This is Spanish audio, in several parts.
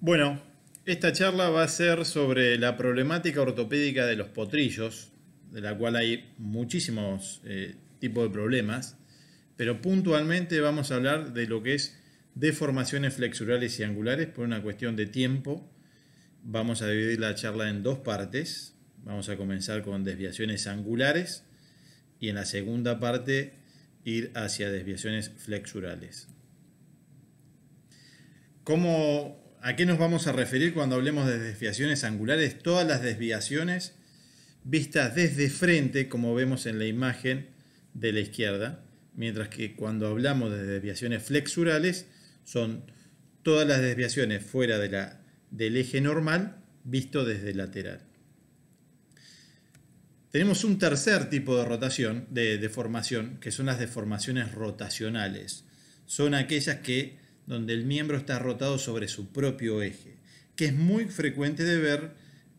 Bueno, esta charla va a ser sobre la problemática ortopédica de los potrillos, de la cual hay muchísimos tipos de problemas, pero puntualmente vamos a hablar de lo que es deformaciones flexurales y angulares por una cuestión de tiempo. Vamos a dividir la charla en dos partes. Vamos a comenzar con desviaciones angulares y en la segunda parte ir hacia desviaciones flexurales. ¿A qué nos vamos a referir cuando hablemos de desviaciones angulares? Todas las desviaciones vistas desde frente, como vemos en la imagen de la izquierda, mientras que cuando hablamos de desviaciones flexurales son todas las desviaciones fuera del eje normal visto desde lateral. Tenemos un tercer tipo de rotación, de deformación, que son las deformaciones rotacionales. Son aquellas donde el miembro está rotado sobre su propio eje, que es muy frecuente de ver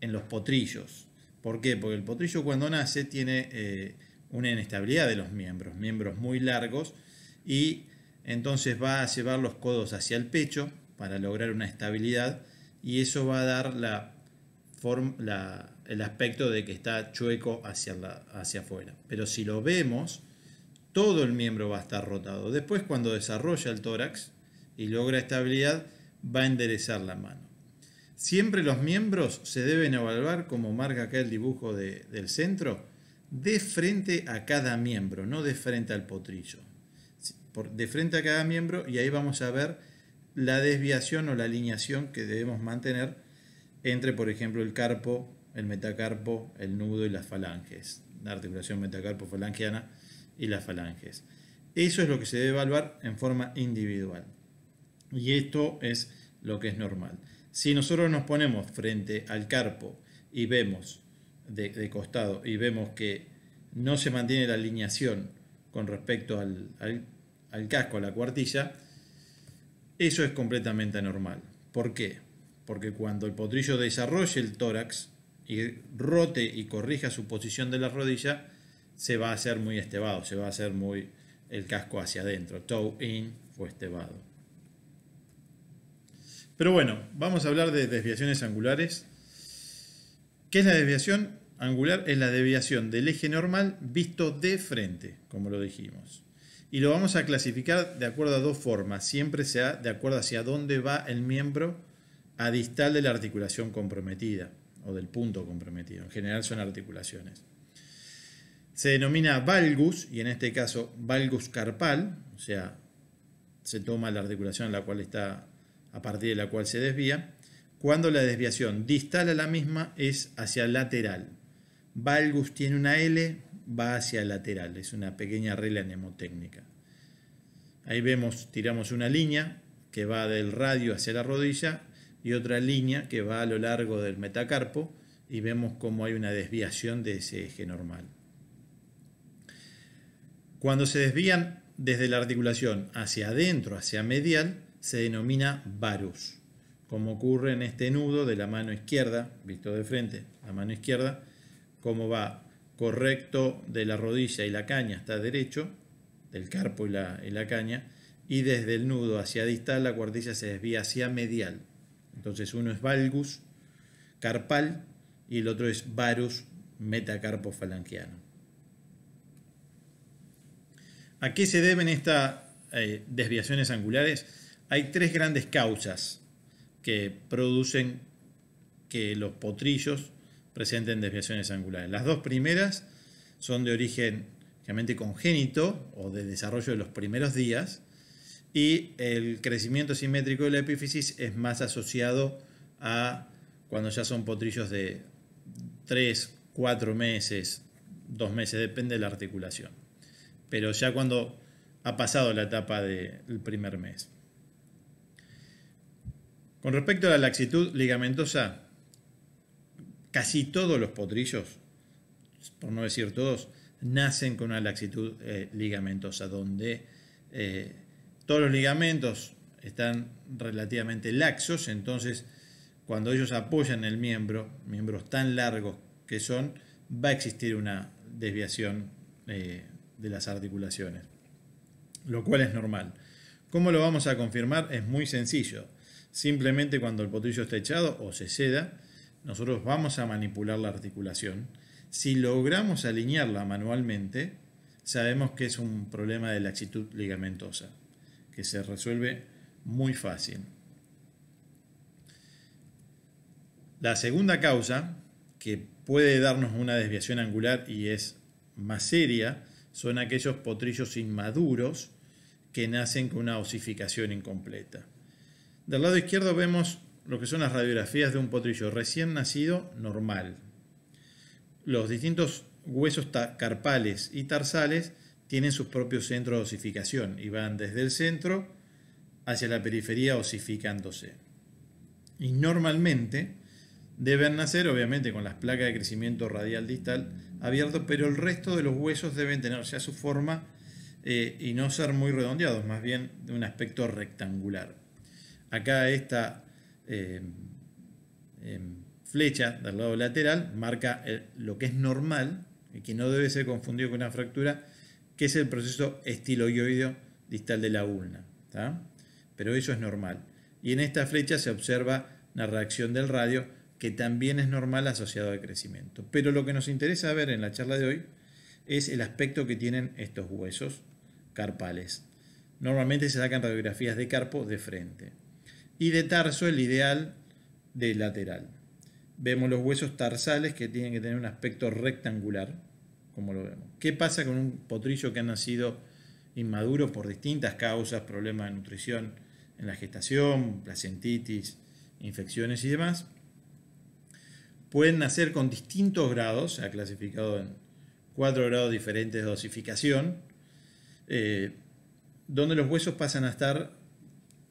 en los potrillos. ¿Por qué? Porque el potrillo cuando nace tiene una inestabilidad de los miembros muy largos, y entonces va a llevar los codos hacia el pecho para lograr una estabilidad, y eso va a dar el aspecto de que está chueco hacia afuera. Pero si lo vemos, todo el miembro va a estar rotado. Después, cuando desarrolla el tórax y logra estabilidad, va a enderezar la mano. Siempre los miembros se deben evaluar, como marca acá el dibujo del centro, de frente a cada miembro, no de frente al potrillo. De frente a cada miembro, y ahí vamos a ver la desviación o la alineación que debemos mantener entre, por ejemplo, el carpo, el metacarpo, el nudo y las falanges. La articulación metacarpo-falangiana y las falanges. Eso es lo que se debe evaluar en forma individual. Y esto es lo que es normal. Si nosotros nos ponemos frente al carpo y vemos de costado y vemos que no se mantiene la alineación con respecto al casco, a la cuartilla, eso es completamente anormal. ¿Por qué? Porque cuando el potrillo desarrolle el tórax y rote y corrija su posición de la rodilla, se va a hacer muy estevado, se va a hacer muy el casco hacia adentro, toe in o estevado. Pero bueno, vamos a hablar de desviaciones angulares. ¿Qué es la desviación angular? Es la desviación del eje normal visto de frente, como lo dijimos. Y lo vamos a clasificar de acuerdo a dos formas. Siempre sea de acuerdo hacia dónde va el miembro a distal de la articulación comprometida o del punto comprometido. En general son articulaciones. Se denomina valgus, y en este caso valgus carpal, o sea, se toma la articulación en la cual está, a partir de la cual se desvía, cuando la desviación distal a la misma es hacia lateral. Valgus tiene una L, va hacia lateral, es una pequeña regla mnemotécnica. Ahí vemos, tiramos una línea que va del radio hacia la rodilla y otra línea que va a lo largo del metacarpo, y vemos cómo hay una desviación de ese eje normal. Cuando se desvían desde la articulación hacia adentro, hacia medial, se denomina varus, como ocurre en este nudo de la mano izquierda, visto de frente, la mano izquierda, como va correcto de la rodilla y la caña está derecho, del carpo y la caña, y desde el nudo hacia distal la cuartilla se desvía hacia medial. Entonces uno es valgus carpal y el otro es varus metacarpo falangiano. ¿A qué se deben estas desviaciones angulares? Hay tres grandes causas que producen que los potrillos presenten desviaciones angulares. Las dos primeras son de origen realmente congénito o de desarrollo de los primeros días, y el crecimiento simétrico de la epífisis es más asociado a cuando ya son potrillos de 3, 4 meses, 2 meses, depende de la articulación. Pero ya cuando ha pasado la etapa del primer mes. Con respecto a la laxitud ligamentosa, casi todos los potrillos, por no decir todos, nacen con una laxitud ligamentosa, donde todos los ligamentos están relativamente laxos. Entonces cuando ellos apoyan el miembros tan largos que son, va a existir una desviación de las articulaciones, lo cual es normal. ¿Cómo lo vamos a confirmar? Es muy sencillo. Simplemente cuando el potrillo está echado o se seda, nosotros vamos a manipular la articulación. Si logramos alinearla manualmente, sabemos que es un problema de laxitud ligamentosa, que se resuelve muy fácil. La segunda causa, que puede darnos una desviación angular y es más seria, son aquellos potrillos inmaduros que nacen con una osificación incompleta. Del lado izquierdo vemos lo que son las radiografías de un potrillo recién nacido normal. Los distintos huesos carpales y tarsales tienen sus propios centros de osificación y van desde el centro hacia la periferia osificándose. Y normalmente deben nacer, obviamente, con las placas de crecimiento radial distal abiertos, pero el resto de los huesos deben tener ya su forma y no ser muy redondeados, más bien de un aspecto rectangular. Acá esta flecha del lado lateral marca lo que es normal y que no debe ser confundido con una fractura, que es el proceso estiloideo distal de la ulna, ¿tá? Pero eso es normal. Y en esta flecha se observa una reacción del radio, que también es normal asociado al crecimiento. Pero lo que nos interesa ver en la charla de hoy es el aspecto que tienen estos huesos carpales. Normalmente se sacan radiografías de carpo de frente. Y de tarso el ideal de lateral. Vemos los huesos tarsales que tienen que tener un aspecto rectangular, como lo vemos. ¿Qué pasa con un potrillo que ha nacido inmaduro por distintas causas, problemas de nutrición en la gestación, placentitis, infecciones y demás? Pueden nacer con distintos grados, se ha clasificado en 4 grados diferentes de osificación, donde los huesos pasan a estar,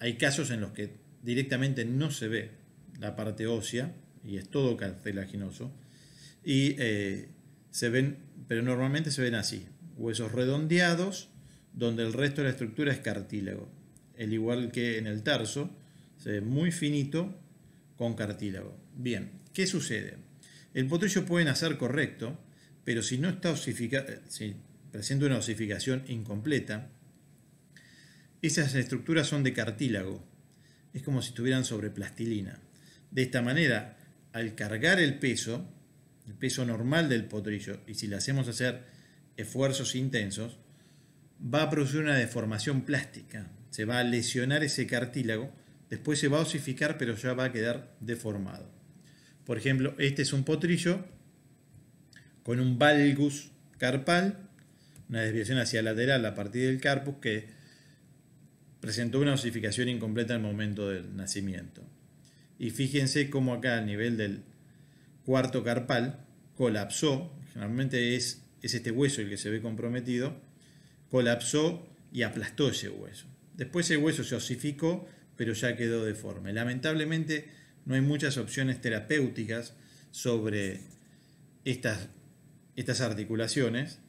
hay casos en los que directamente no se ve la parte ósea, y es todo cartilaginoso, y se ven, pero normalmente se ven así, huesos redondeados, donde el resto de la estructura es cartílago, al igual que en el tarso, se ve muy finito con cartílago. Bien, ¿qué sucede? El potrillo puede nacer correcto, pero si no está osificado, si presenta una osificación incompleta, esas estructuras son de cartílago. Es como si estuvieran sobre plastilina. De esta manera, al cargar el peso normal del potrillo, y si le hacemos hacer esfuerzos intensos, va a producir una deformación plástica. Se va a lesionar ese cartílago, después se va a osificar, pero ya va a quedar deformado. Por ejemplo, este es un potrillo con un valgus carpal, una desviación hacia lateral a partir del carpus que presentó una osificación incompleta al momento del nacimiento. Y fíjense cómo acá a nivel del cuarto carpal colapsó, generalmente es este hueso el que se ve comprometido, colapsó y aplastó ese hueso. Después ese hueso se osificó, pero ya quedó deforme. Lamentablemente no hay muchas opciones terapéuticas sobre estas articulaciones,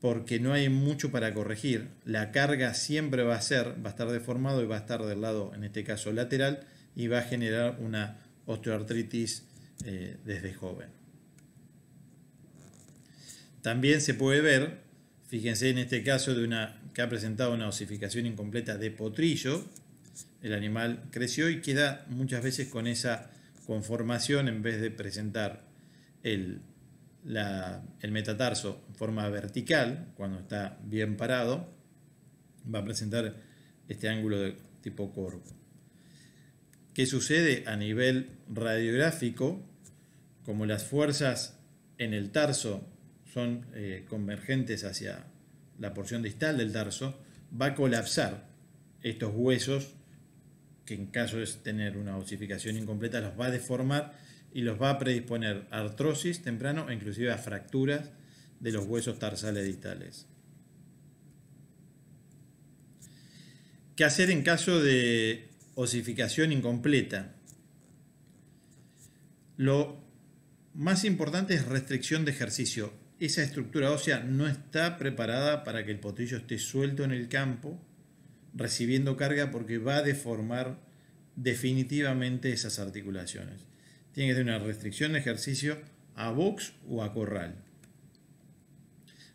porque no hay mucho para corregir. La carga siempre va a estar deformado y va a estar del lado, en este caso lateral, y va a generar una osteoartritis desde joven. También se puede ver, fíjense en este caso que ha presentado una osificación incompleta de potrillo. El animal creció y queda muchas veces con esa conformación, en vez de presentar el metatarso en forma vertical, cuando está bien parado, va a presentar este ángulo de tipo corvo. ¿Qué sucede a nivel radiográfico? Como las fuerzas en el tarso son convergentes hacia la porción distal del tarso, va a colapsar estos huesos, que en caso de tener una osificación incompleta los va a deformar y los va a predisponer a artrosis temprano e inclusive a fracturas de los huesos tarsales distales. ¿Qué hacer en caso de osificación incompleta? Lo más importante es restricción de ejercicio. Esa estructura ósea no está preparada para que el potrillo esté suelto en el campo recibiendo carga, porque va a deformar definitivamente esas articulaciones. Tiene que tener una restricción de ejercicio a box o a corral.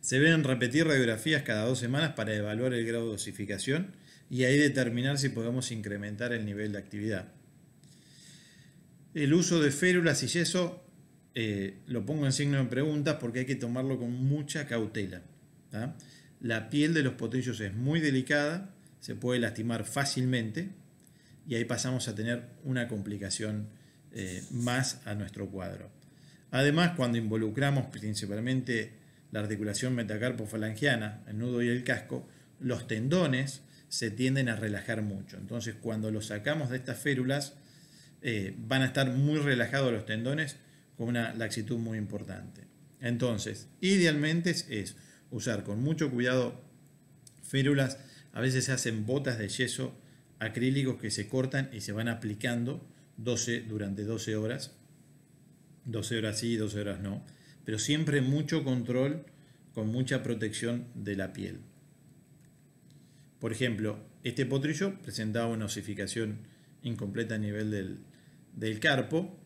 Se deben repetir radiografías cada 2 semanas para evaluar el grado de osificación y ahí determinar si podemos incrementar el nivel de actividad. El uso de férulas y yeso lo pongo en signo de preguntas porque hay que tomarlo con mucha cautela. ¿Tá? La piel de los potrillos es muy delicada, se puede lastimar fácilmente y ahí pasamos a tener una complicación más a nuestro cuadro. Además, cuando involucramos principalmente la articulación metacarpofalangiana, el nudo y el casco, los tendones se tienden a relajar mucho. Entonces, cuando los sacamos de estas férulas, van a estar muy relajados los tendones con una laxitud muy importante. Entonces, idealmente es usar con mucho cuidado férulas. A veces se hacen botas de yeso acrílicos que se cortan y se van aplicando durante 12 horas. 12 horas sí, 12 horas no. Pero siempre mucho control con mucha protección de la piel. Por ejemplo, este potrillo presentaba una osificación incompleta a nivel del carpo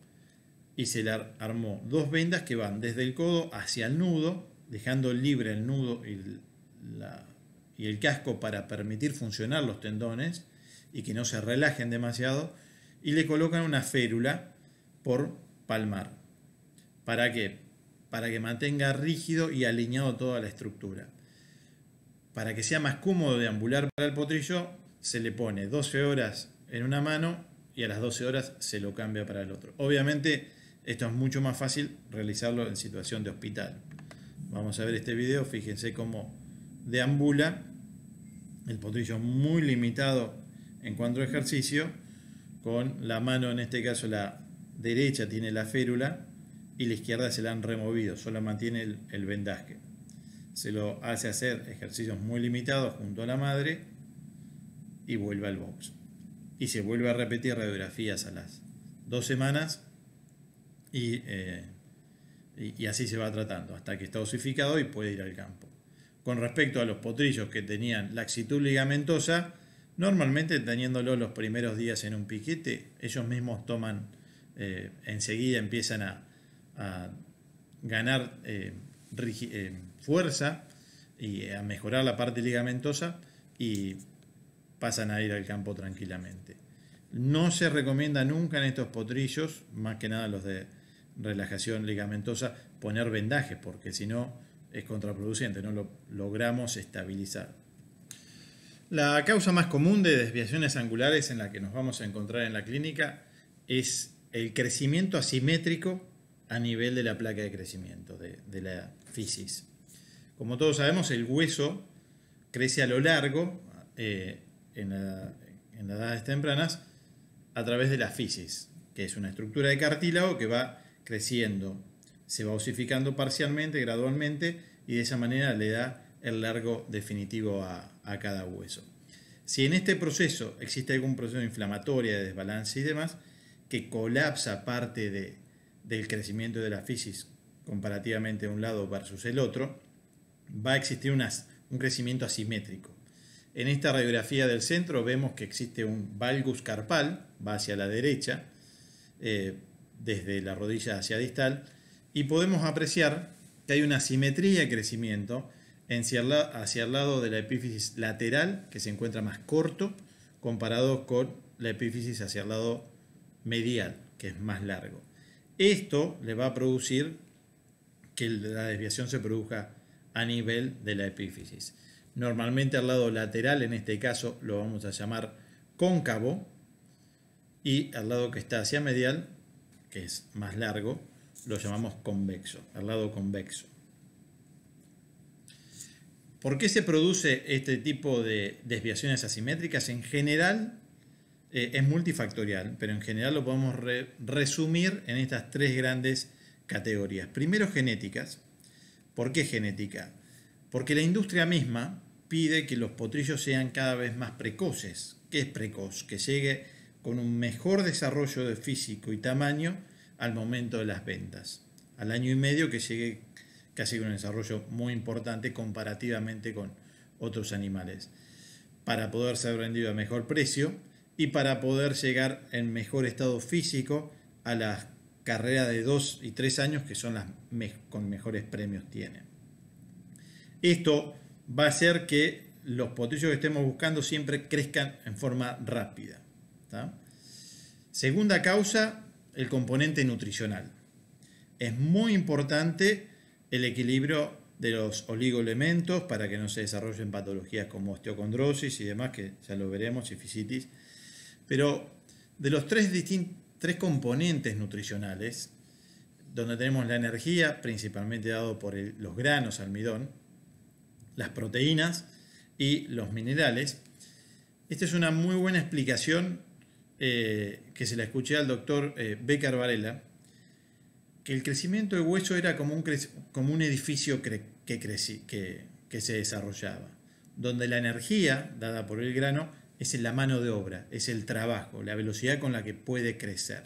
y se le armó 2 vendas que van desde el codo hacia el nudo, dejando libre el nudo y el casco para permitir funcionar los tendones y que no se relajen demasiado, y le colocan una férula por palmar. ¿Para qué? Para que mantenga rígido y alineado toda la estructura. Para que sea más cómodo deambular para el potrillo, se le pone 12 horas en una mano y a las 12 horas se lo cambia para el otro. Obviamente esto es mucho más fácil realizarlo en situación de hospital. Vamos a ver este video, fíjense cómo deambula el potrillo muy limitado en cuanto a ejercicio, con la mano, en este caso la derecha tiene la férula y la izquierda se la han removido, solo mantiene el vendaje. Se lo hace hacer ejercicios muy limitados junto a la madre y vuelve al box. Y se vuelve a repetir radiografías a las 2 semanas y así se va tratando hasta que está osificado y puede ir al campo. Con respecto a los potrillos que tenían laxitud ligamentosa, normalmente teniéndolo los primeros días en un piquete, ellos mismos toman, enseguida empiezan a ganar fuerza y a mejorar la parte ligamentosa y pasan a ir al campo tranquilamente. No se recomienda nunca en estos potrillos, más que nada los de relajación ligamentosa, poner vendajes, porque si no es contraproducente, no lo logramos estabilizar. La causa más común de desviaciones angulares en la que nos vamos a encontrar en la clínica es el crecimiento asimétrico a nivel de la placa de crecimiento, de la fisis. Como todos sabemos, el hueso crece a lo largo en las edades tempranas a través de la fisis, que es una estructura de cartílago que va creciendo, se va osificando parcialmente, gradualmente, y de esa manera le da el largo definitivo a cada hueso. Si en este proceso existe algún proceso inflamatorio, de desbalance y demás, que colapsa parte del crecimiento de la fisis comparativamente de un lado versus el otro, va a existir un crecimiento asimétrico. En esta radiografía del centro vemos que existe un valgus carpal, va hacia la derecha, desde la rodilla hacia distal, y podemos apreciar que hay una simetría de crecimiento hacia el lado de la epífisis lateral, que se encuentra más corto, comparado con la epífisis hacia el lado medial, que es más largo. Esto le va a producir que la desviación se produzca a nivel de la epífisis. Normalmente al lado lateral, en este caso, lo vamos a llamar cóncavo, y al lado que está hacia medial, que es más largo, lo llamamos convexo, al lado convexo. ¿Por qué se produce este tipo de desviaciones asimétricas? En general es multifactorial, pero en general lo podemos resumir en estas 3 grandes categorías. Primero, genéticas. ¿Por qué genética? Porque la industria misma pide que los potrillos sean cada vez más precoces. ¿Qué es precoz? Que llegue con un mejor desarrollo de físico y tamaño al momento de las ventas. Al año y medio que llegue casi con un desarrollo muy importante comparativamente con otros animales, para poder ser vendido a mejor precio y para poder llegar en mejor estado físico a las carreras de 2 y 3 años, que son las con mejores premios tienen. Esto va a hacer que los potrillos que estemos buscando siempre crezcan en forma rápida. ¿Tá? Segunda causa, el componente nutricional. Es muy importante el equilibrio de los oligoelementos para que no se desarrollen patologías como osteocondrosis y demás, que ya lo veremos, y fisitis. Pero de los tres componentes nutricionales, donde tenemos la energía, principalmente dado por los granos, almidón, las proteínas y los minerales, esta es una muy buena explicación que se la escuché al doctor Becker Varela, que el crecimiento de hueso era como un edificio que se desarrollaba, donde la energía dada por el grano es la mano de obra, es el trabajo, la velocidad con la que puede crecer.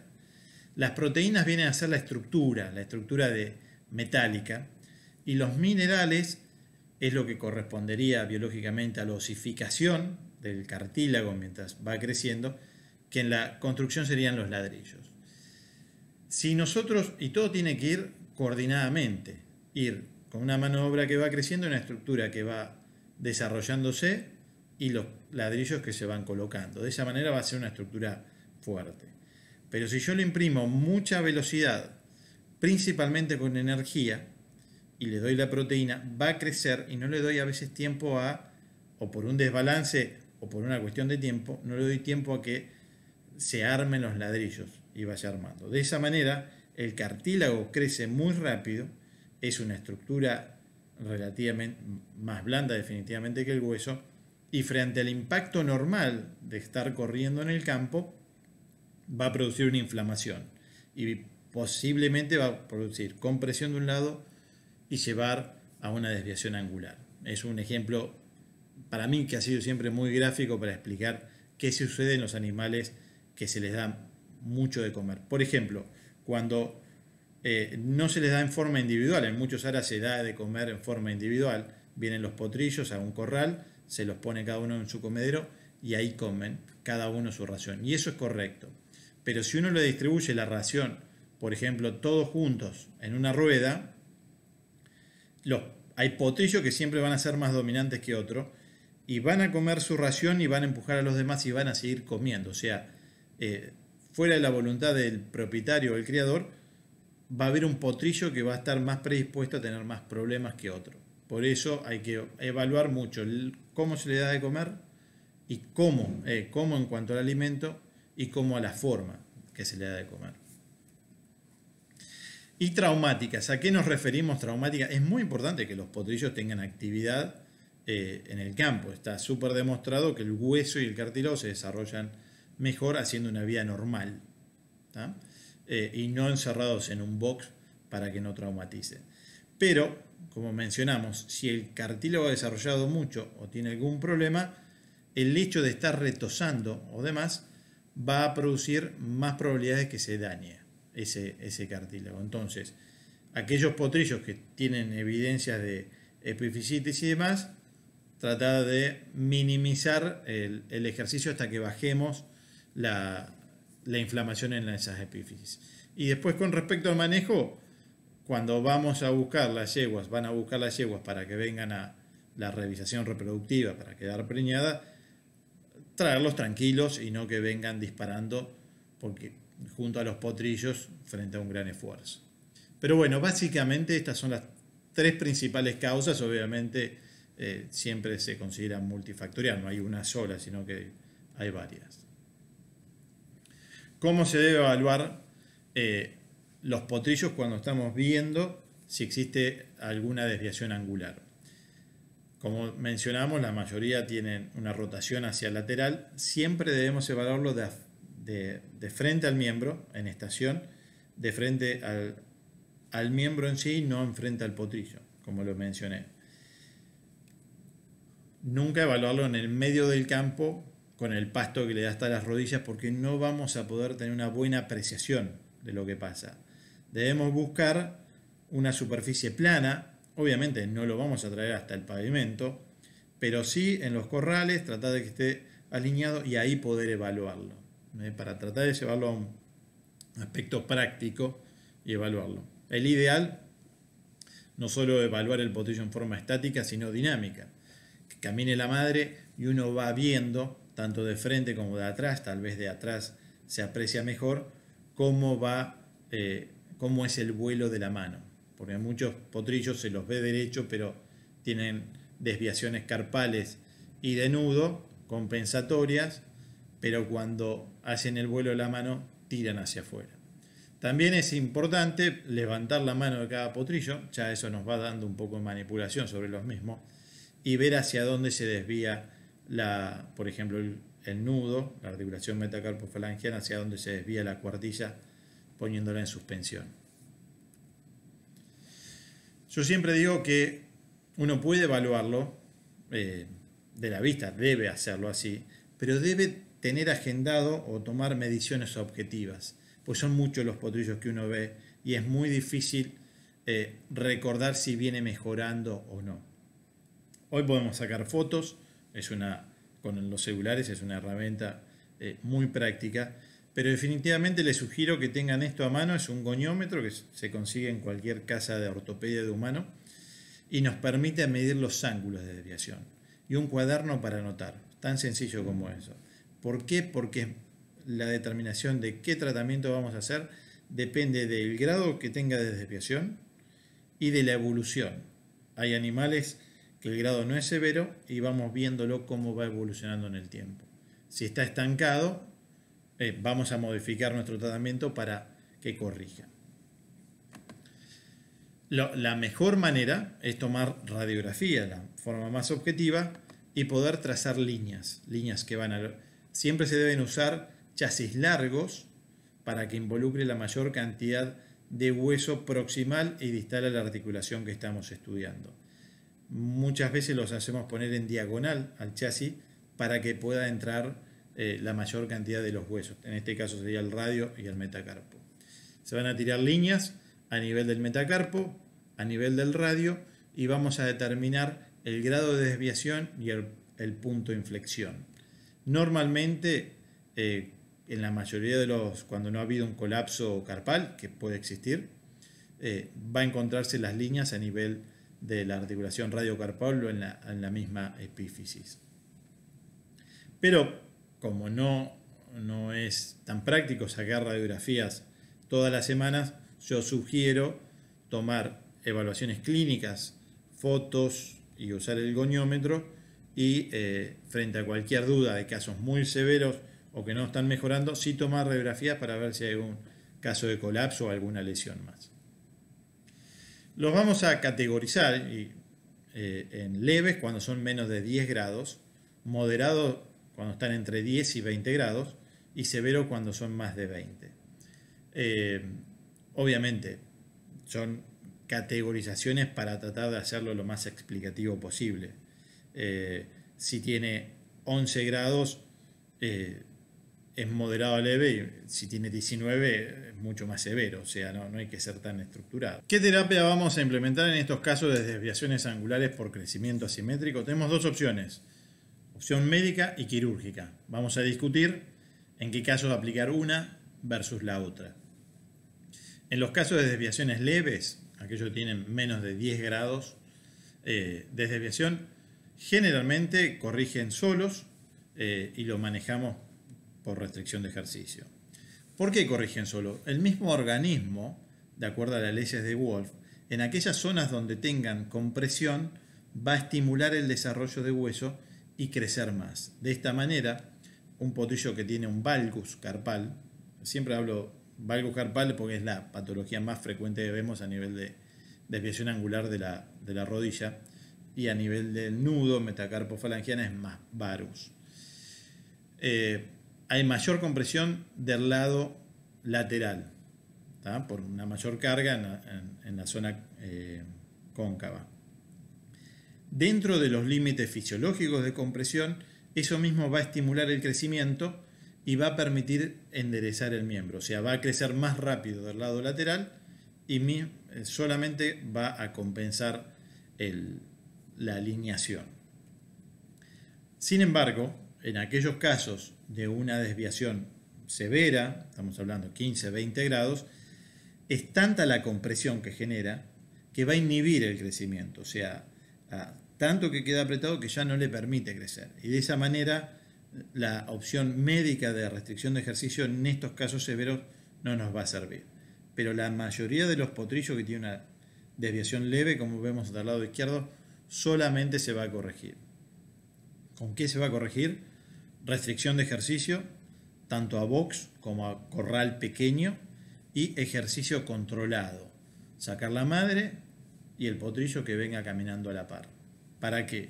Las proteínas vienen a ser la estructura metálica, y los minerales es lo que correspondería biológicamente a la osificación del cartílago mientras va creciendo, que en la construcción serían los ladrillos. Si nosotros, y todo tiene que ir coordinadamente, ir con una mano de obra que va creciendo, una estructura que va desarrollándose y los ladrillos que se van colocando. De esa manera va a ser una estructura fuerte. Pero si yo le imprimo mucha velocidad, principalmente con energía, y le doy la proteína, va a crecer y no le doy a veces tiempo o por un desbalance o por una cuestión de tiempo, no le doy tiempo a que se armen los ladrillos y vaya armando. De esa manera, el cartílago crece muy rápido, es una estructura relativamente más blanda definitivamente que el hueso, y frente al impacto normal de estar corriendo en el campo, va a producir una inflamación y posiblemente va a producir compresión de un lado y llevar a una desviación angular. Es un ejemplo para mí que ha sido siempre muy gráfico para explicar qué sucede en los animales que se les da mucho de comer. Por ejemplo, cuando no se les da en forma individual, en muchos áreas se da de comer en forma individual, vienen los potrillos a un corral, se los pone cada uno en su comedero y ahí comen cada uno su ración. Y eso es correcto. Pero si uno le distribuye la ración, por ejemplo, todos juntos en una rueda, hay potrillos que siempre van a ser más dominantes que otros y van a comer su ración y van a empujar a los demás y van a seguir comiendo. O sea, fuera de la voluntad del propietario o el criador, va a haber un potrillo que va a estar más predispuesto a tener más problemas que otro. Por eso hay que evaluar mucho cómo se le da de comer y cómo en cuanto al alimento y cómo a la forma que se le da de comer. Y traumáticas, ¿a qué nos referimos traumáticas? Es muy importante que los potrillos tengan actividad en el campo. Está súper demostrado que el hueso y el cartílago se desarrollan mejor haciendo una vida normal, ¿tá? Y no encerrados en un box para que no traumaticen. Pero, como mencionamos, si el cartílago ha desarrollado mucho o tiene algún problema, el hecho de estar retosando o demás va a producir más probabilidades de que se dañe ese cartílago. Entonces, aquellos potrillos que tienen evidencias de epifisitis y demás, tratar de minimizar el ejercicio hasta que bajemos la inflamación en esas epífisis. Y después, con respecto al manejo, cuando vamos a buscar las yeguas, van a buscar las yeguas para que vengan a la revisación reproductiva, para quedar preñadas, traerlos tranquilos y no que vengan disparando junto a los potrillos frente a un gran esfuerzo. Pero bueno, básicamente estas son las tres principales causas. Obviamente siempre se considera multifactorial, no hay una sola, sino que hay varias. ¿Cómo se debe evaluar los potrillos cuando estamos viendo si existe alguna desviación angular? Como mencionamos, la mayoría tienen una rotación hacia el lateral. Siempre debemos evaluarlo de frente al miembro, en estación, de frente al miembro en sí, no en frente al potrillo, como lo mencioné. Nunca evaluarlo en el medio del campo con el pasto que le da hasta las rodillas, porque no vamos a poder tener una buena apreciación de lo que pasa. Debemos buscar una superficie plana. Obviamente no lo vamos a traer hasta el pavimento, pero sí en los corrales, tratar de que esté alineado y ahí poder evaluarlo, para tratar de llevarlo a un aspecto práctico y evaluarlo. El ideal, no solo evaluar el potrillo en forma estática, sino dinámica. camine la madre y uno va viendo, tanto de frente como de atrás, tal vez de atrás se aprecia mejor, cómo es el vuelo de la mano. Porque muchos potrillos se los ve derecho, pero tienen desviaciones carpales y de nudo compensatorias, pero cuando hacen el vuelo de la mano tiran hacia afuera. También es importante levantar la mano de cada potrillo, ya eso nos va dando un poco de manipulación sobre los mismos, y ver hacia dónde se desvía, por ejemplo, el nudo, la articulación metacarpofalangiana, hacia dónde se desvía la cuartilla poniéndola en suspensión. Yo siempre digo que uno puede evaluarlo de la vista, debe hacerlo así, pero debe tener agendado o tomar mediciones objetivas, pues son muchos los potrillos que uno ve y es muy difícil recordar si viene mejorando o no. Hoy podemos sacar fotos, con los celulares es una herramienta muy práctica, pero definitivamente les sugiero que tengan esto a mano. Es un goniómetro que se consigue en cualquier casa de ortopedia de humano y nos permite medir los ángulos de desviación. Y un cuaderno para anotar, tan sencillo como eso. ¿Por qué? Porque la determinación de qué tratamiento vamos a hacer depende del grado que tenga de desviación y de la evolución. Hay animales que el grado no es severo y vamos viéndolo cómo va evolucionando en el tiempo. Si está estancado, vamos a modificar nuestro tratamiento para que corrija. La mejor manera es tomar radiografía, la forma más objetiva, y poder trazar líneas que van a... Siempre se deben usar chasis largos para que involucre la mayor cantidad de hueso proximal y distal a la articulación que estamos estudiando. Muchas veces los hacemos poner en diagonal al chasis para que pueda entrar la mayor cantidad de los huesos. En este caso sería el radio y el metacarpo. Se van a tirar líneas a nivel del metacarpo, a nivel del radio, y vamos a determinar el grado de desviación y el punto de inflexión. Normalmente, en la mayoría de cuando no ha habido un colapso carpal, que puede existir, va a encontrarse las líneas a nivel de la articulación radiocarpal o en la misma epífisis. Pero como no es tan práctico sacar radiografías todas las semanas, yo sugiero tomar evaluaciones clínicas, fotos y usar el goniómetro, y frente a cualquier duda de casos muy severos o que no están mejorando, sí tomar radiografías para ver si hay algún caso de colapso o alguna lesión más. Los vamos a categorizar en leves cuando son menos de 10 grados, moderados cuando están entre 10 y 20 grados y severo cuando son más de 20. Obviamente son categorizaciones para tratar de hacerlo lo más explicativo posible. Si tiene 11 grados es moderado a leve, y si tiene 19 es mucho más severo, o sea, no hay que ser tan estructurado. ¿Qué terapia vamos a implementar en estos casos de desviaciones angulares por crecimiento asimétrico? Tenemos dos opciones: opción médica y quirúrgica. Vamos a discutir en qué casos aplicar una versus la otra. En los casos de desviaciones leves, aquellos que tienen menos de 10 grados de desviación, generalmente corrigen solos y lo manejamos por restricción de ejercicio. ¿Por qué corrigen solos? El mismo organismo, de acuerdo a las leyes de Wolff, en aquellas zonas donde tengan compresión, va a estimular el desarrollo de hueso y crecer más. De esta manera, un potrillo que tiene un valgus carpal, siempre hablo valgus carpal porque es la patología más frecuente que vemos a nivel de desviación angular de la rodilla, y a nivel del nudo metacarpofalangiana es más varus. Hay mayor compresión del lado lateral, ¿tá? Por una mayor carga en la zona cóncava. Dentro de los límites fisiológicos de compresión, eso mismo va a estimular el crecimiento y va a permitir enderezar el miembro, o sea, va a crecer más rápido del lado lateral y solamente va a compensar la alineación. Sin embargo, en aquellos casos de una desviación severa, estamos hablando 15-20 grados, es tanta la compresión que genera que va a inhibir el crecimiento, o sea, tanto que queda apretado que ya no le permite crecer. Y de esa manera la opción médica de restricción de ejercicio en estos casos severos no nos va a servir. Pero la mayoría de los potrillos que tienen una desviación leve, como vemos del lado izquierdo, solamente se va a corregir. ¿Con qué se va a corregir? Restricción de ejercicio, tanto a box como a corral pequeño, y ejercicio controlado. Sacar la madre y el potrillo que venga caminando a la par. ¿Para qué?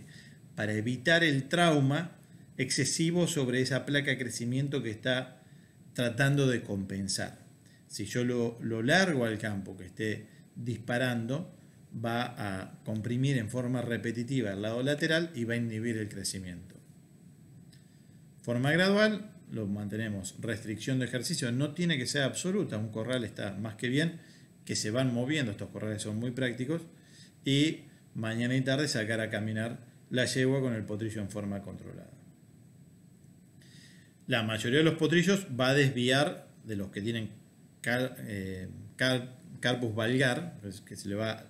Para evitar el trauma excesivo sobre esa placa de crecimiento que está tratando de compensar. Si yo lo largo al campo que esté disparando, va a comprimir en forma repetitiva el lado lateral y va a inhibir el crecimiento. Forma gradual, lo mantenemos. Restricción de ejercicio no tiene que ser absoluta, un corral está más que bien, que se van moviendo, estos corrales son muy prácticos, y mañana y tarde sacar a caminar la yegua con el potrillo en forma controlada. La mayoría de los potrillos va a desviar de los que tienen carpus valgar, que se le va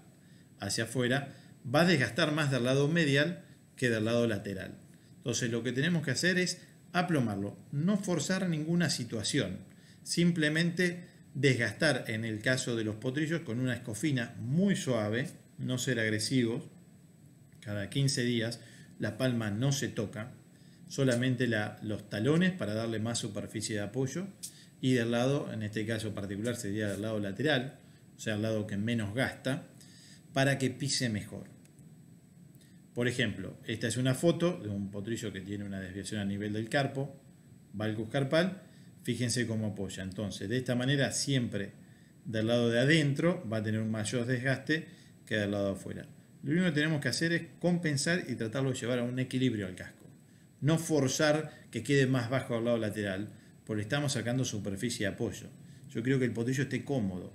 hacia afuera, va a desgastar más del lado medial que del lado lateral. Entonces lo que tenemos que hacer es aplomarlo, no forzar ninguna situación, simplemente desgastar en el caso de los potrillos con una escofina muy suave, no ser agresivos, cada 15 días la palma no se toca, solamente los talones para darle más superficie de apoyo, y del lado, en este caso particular sería del lado lateral, o sea el lado que menos gasta, para que pise mejor. Por ejemplo, esta es una foto de un potrillo que tiene una desviación a nivel del carpo, valgus carpal, fíjense cómo apoya. Entonces, de esta manera siempre del lado de adentro va a tener un mayor desgaste que del lado de afuera. Lo único que tenemos que hacer es compensar y tratarlo de llevar a un equilibrio al casco. No forzar que quede más bajo al lado lateral, porque estamos sacando superficie de apoyo. Yo creo que el potrillo esté cómodo.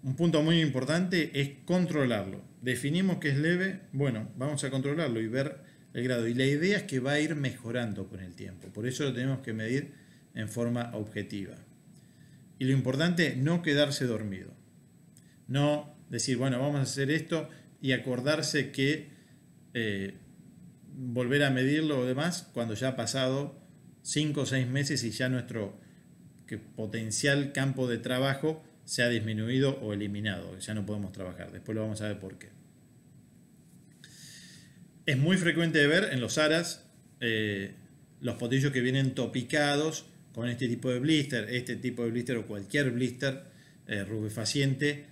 Un punto muy importante es controlarlo. Definimos que es leve, bueno, vamos a controlarlo y ver el grado. Y la idea es que va a ir mejorando con el tiempo. Por eso lo tenemos que medir en forma objetiva. Y lo importante, no quedarse dormido. No decir, bueno, vamos a hacer esto y acordarse que volver a medirlo o demás cuando ya ha pasado 5 o 6 meses y ya nuestro potencial campo de trabajo se ha disminuido o eliminado, ya no podemos trabajar. Después lo vamos a ver por qué. Es muy frecuente de ver en los aras los potrillos que vienen topicados con este tipo de blister o cualquier blister rubefaciente,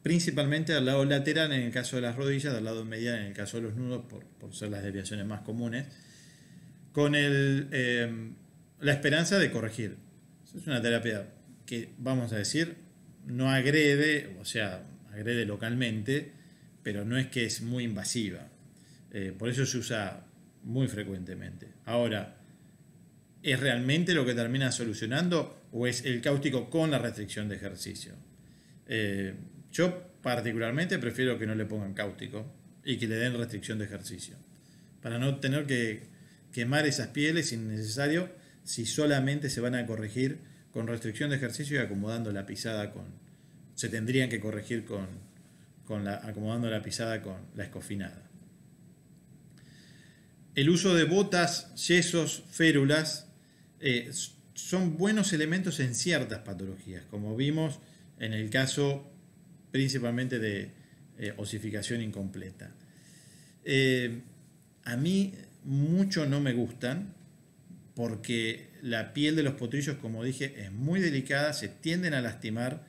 principalmente al lado lateral en el caso de las rodillas, del lado medial en el caso de los nudos, por ser las desviaciones más comunes, con la esperanza de corregir. Eso es una terapia que, vamos a decir, no agrede, o sea, agrede localmente, pero no es que es muy invasiva. Por eso se usa muy frecuentemente. Ahora, ¿es realmente lo que termina solucionando o es el cáustico con la restricción de ejercicio? Yo particularmente prefiero que no le pongan cáustico y que le den restricción de ejercicio, para no tener que quemar esas pieles innecesario si solamente se van a corregir con restricción de ejercicio y acomodando la pisada se tendrían que corregir acomodando la pisada con la escofinada. El uso de botas, yesos, férulas son buenos elementos en ciertas patologías, como vimos en el caso principalmente de osificación incompleta. A mí mucho no me gustan porque la piel de los potrillos, como dije, es muy delicada, se tienden a lastimar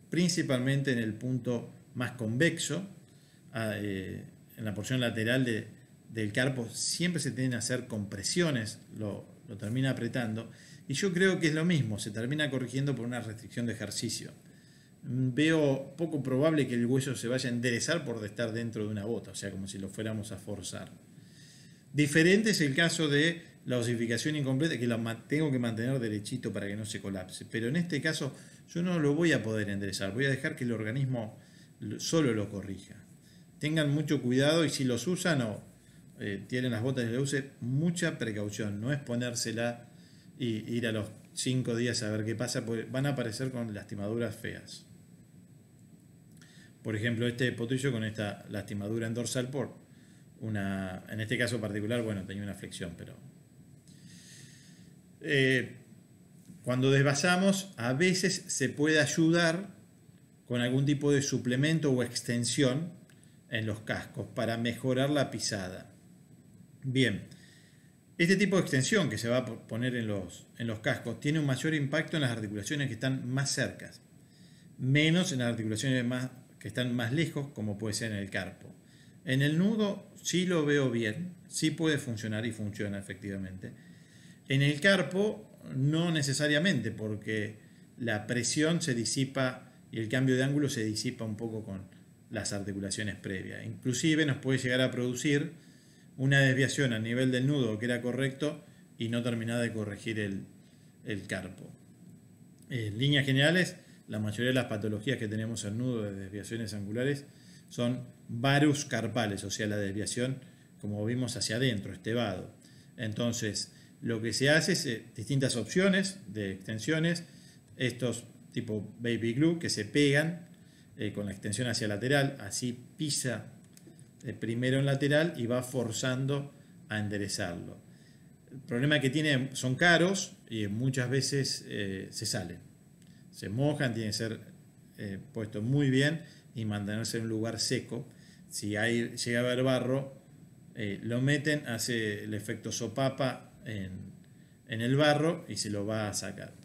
principalmente en el punto más convexo, en la porción lateral del carpo siempre se tienden a hacer compresiones, lo termina apretando, y yo creo que es lo mismo, se termina corrigiendo por una restricción de ejercicio. Veo poco probable que el hueso se vaya a enderezar por estar dentro de una bota, o sea, como si lo fuéramos a forzar. Diferente es el caso de la osificación incompleta, que la tengo que mantener derechito para que no se colapse, pero en este caso yo no lo voy a poder enderezar, voy a dejar que el organismo solo lo corrija. Tengan mucho cuidado y si los usan o tienen las botas y las usen, mucha precaución, no es ponérsela y ir a los 5 días a ver qué pasa, porque van a aparecer con lastimaduras feas. Por ejemplo, este potrillo con esta lastimadura en dorsal por en este caso particular, bueno, tenía una flexión, pero cuando desvasamos, a veces se puede ayudar con algún tipo de suplemento o extensión en los cascos para mejorar la pisada. Bien, este tipo de extensión que se va a poner en los cascos tiene un mayor impacto en las articulaciones que están más cercas, menos en las articulaciones que están más lejos, como puede ser en el carpo. En el nudo sí lo veo bien, sí puede funcionar y funciona efectivamente. En el carpo no necesariamente, porque la presión se disipa y el cambio de ángulo se disipa un poco con las articulaciones previas. Inclusive nos puede llegar a producir una desviación a nivel del nudo que era correcto y no terminar de corregir el carpo. En líneas generales, la mayoría de las patologías que tenemos en nudo de desviaciones angulares son varus carpales, o sea, la desviación, como vimos, hacia adentro, estevado. Entonces, lo que se hace es distintas opciones de extensiones, estos tipo baby glue que se pegan con la extensión hacia lateral, así pisa primero en lateral y va forzando a enderezarlo. El problema que tiene son caros y muchas veces se salen, se mojan, tienen que ser puestos muy bien y mantenerse en un lugar seco. Si llega a haber barro, lo meten, hace el efecto sopapa en el barro y se lo va a sacar.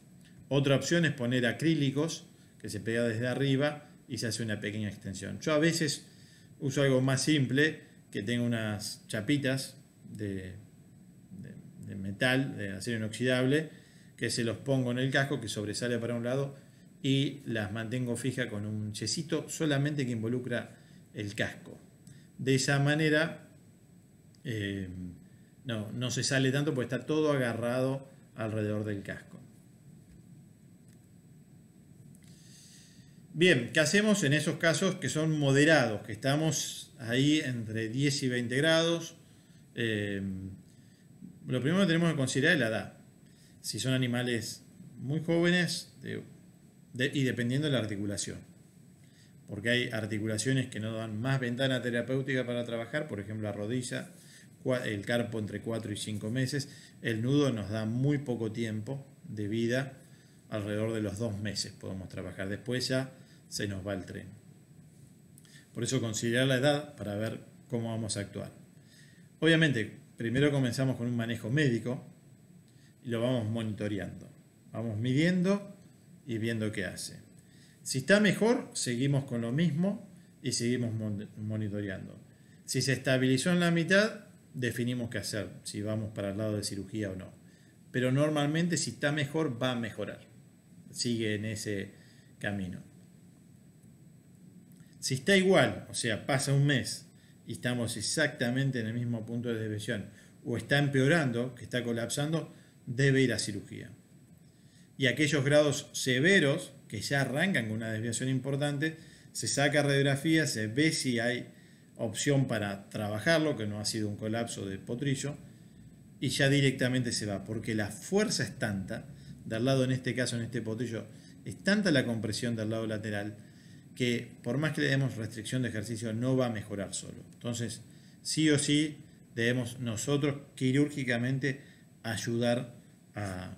Otra opción es poner acrílicos que se pega desde arriba y se hace una pequeña extensión. Yo a veces uso algo más simple, que tengo unas chapitas de metal, de acero inoxidable, que se los pongo en el casco, que sobresale para un lado y las mantengo fijas con un yesito solamente que involucra el casco. De esa manera no se sale tanto porque está todo agarrado alrededor del casco. Bien, ¿qué hacemos en esos casos que son moderados? Que estamos ahí entre 10 y 20 grados. Lo primero que tenemos que considerar es la edad. Si son animales muy jóvenes y dependiendo de la articulación. Porque hay articulaciones que no dan más ventana terapéutica para trabajar, por ejemplo la rodilla, el carpo entre 4 y 5 meses. El nudo nos da muy poco tiempo de vida, alrededor de los 2 meses podemos trabajar. Después ya se nos va el tren. Por eso considerar la edad para ver cómo vamos a actuar. Obviamente, primero comenzamos con un manejo médico y lo vamos monitoreando. Vamos midiendo y viendo qué hace. Si está mejor, seguimos con lo mismo y seguimos monitoreando. Si se estabilizó en la mitad, definimos qué hacer, si vamos para el lado de cirugía o no. Pero normalmente si está mejor, va a mejorar. Sigue en ese camino. Si está igual, o sea, pasa un mes y estamos exactamente en el mismo punto de desviación, o está empeorando, que está colapsando, debe ir a cirugía. Y aquellos grados severos, que ya arrancan con una desviación importante, se saca radiografía, se ve si hay opción para trabajarlo, que no ha sido un colapso de potrillo, y ya directamente se va, porque la fuerza es tanta, del lado en este caso, en este potrillo, es tanta la compresión del lado lateral, que por más que le demos restricción de ejercicio, no va a mejorar solo. Entonces, sí o sí, debemos nosotros quirúrgicamente ayudar a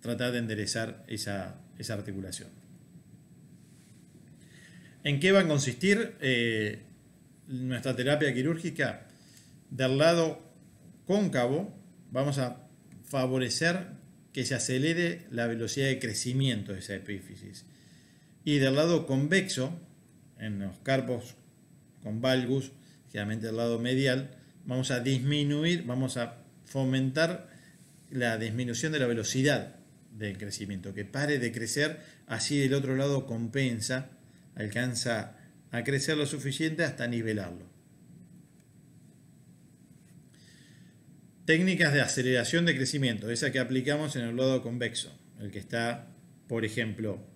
tratar de enderezar esa articulación. ¿En qué va a consistir nuestra terapia quirúrgica? Del lado cóncavo vamos a favorecer que se acelere la velocidad de crecimiento de esa epífisis. Y del lado convexo, en los carpos con valgus, generalmente del lado medial, vamos a disminuir, vamos a fomentar la disminución de la velocidad del crecimiento, que pare de crecer, así del otro lado compensa, alcanza a crecer lo suficiente hasta nivelarlo. Técnicas de aceleración de crecimiento, esa que aplicamos en el lado convexo, el que está, por ejemplo,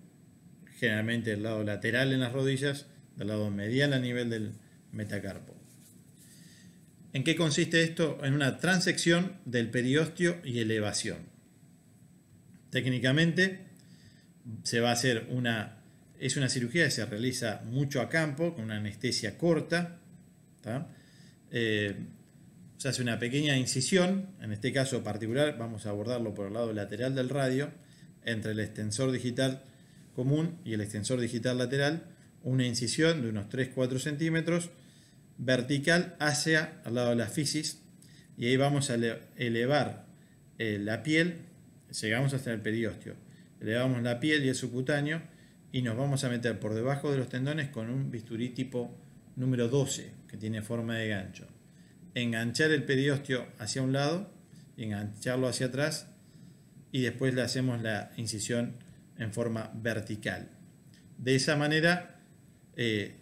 generalmente del lado lateral en las rodillas, del lado medial a nivel del metacarpo. ¿En qué consiste esto? En una transección del periósteo y elevación. Técnicamente se va a hacer una Es una cirugía que se realiza mucho a campo, con una anestesia corta. Se hace una pequeña incisión, en este caso particular vamos a abordarlo por el lado lateral del radio, entre el extensor digital común y el extensor digital lateral, una incisión de unos 3-4 centímetros, vertical hacia al lado de la fisis, y ahí vamos a elevar la piel, llegamos hasta el periósteo, elevamos la piel y el subcutáneo y nos vamos a meter por debajo de los tendones con un bisturí tipo número 12 que tiene forma de gancho. Enganchar el periósteo hacia un lado y engancharlo hacia atrás, y después le hacemos la incisión en forma vertical. De esa manera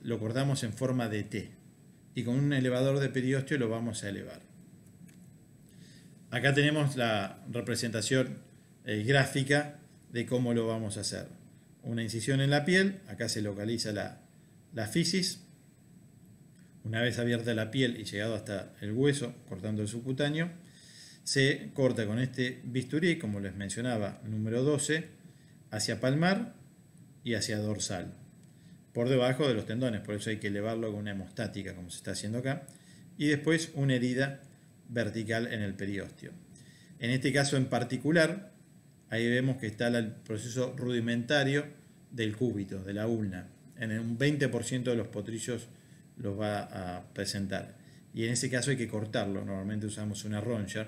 lo cortamos en forma de T y con un elevador de periósteo lo vamos a elevar. Acá tenemos la representación gráfica de cómo lo vamos a hacer. Una incisión en la piel, acá se localiza la fisis. Una vez abierta la piel y llegado hasta el hueso, cortando el subcutáneo, se corta con este bisturí, como les mencionaba, número 12, hacia palmar y hacia dorsal, por debajo de los tendones, por eso hay que elevarlo con una hemostática, como se está haciendo acá, y después una herida vertical en el periósteo. En este caso en particular, ahí vemos que está el proceso rudimentario del cúbito, de la ulna. En un 20% de los potrillos los va a presentar. Y en ese caso hay que cortarlo. Normalmente usamos una Röntgen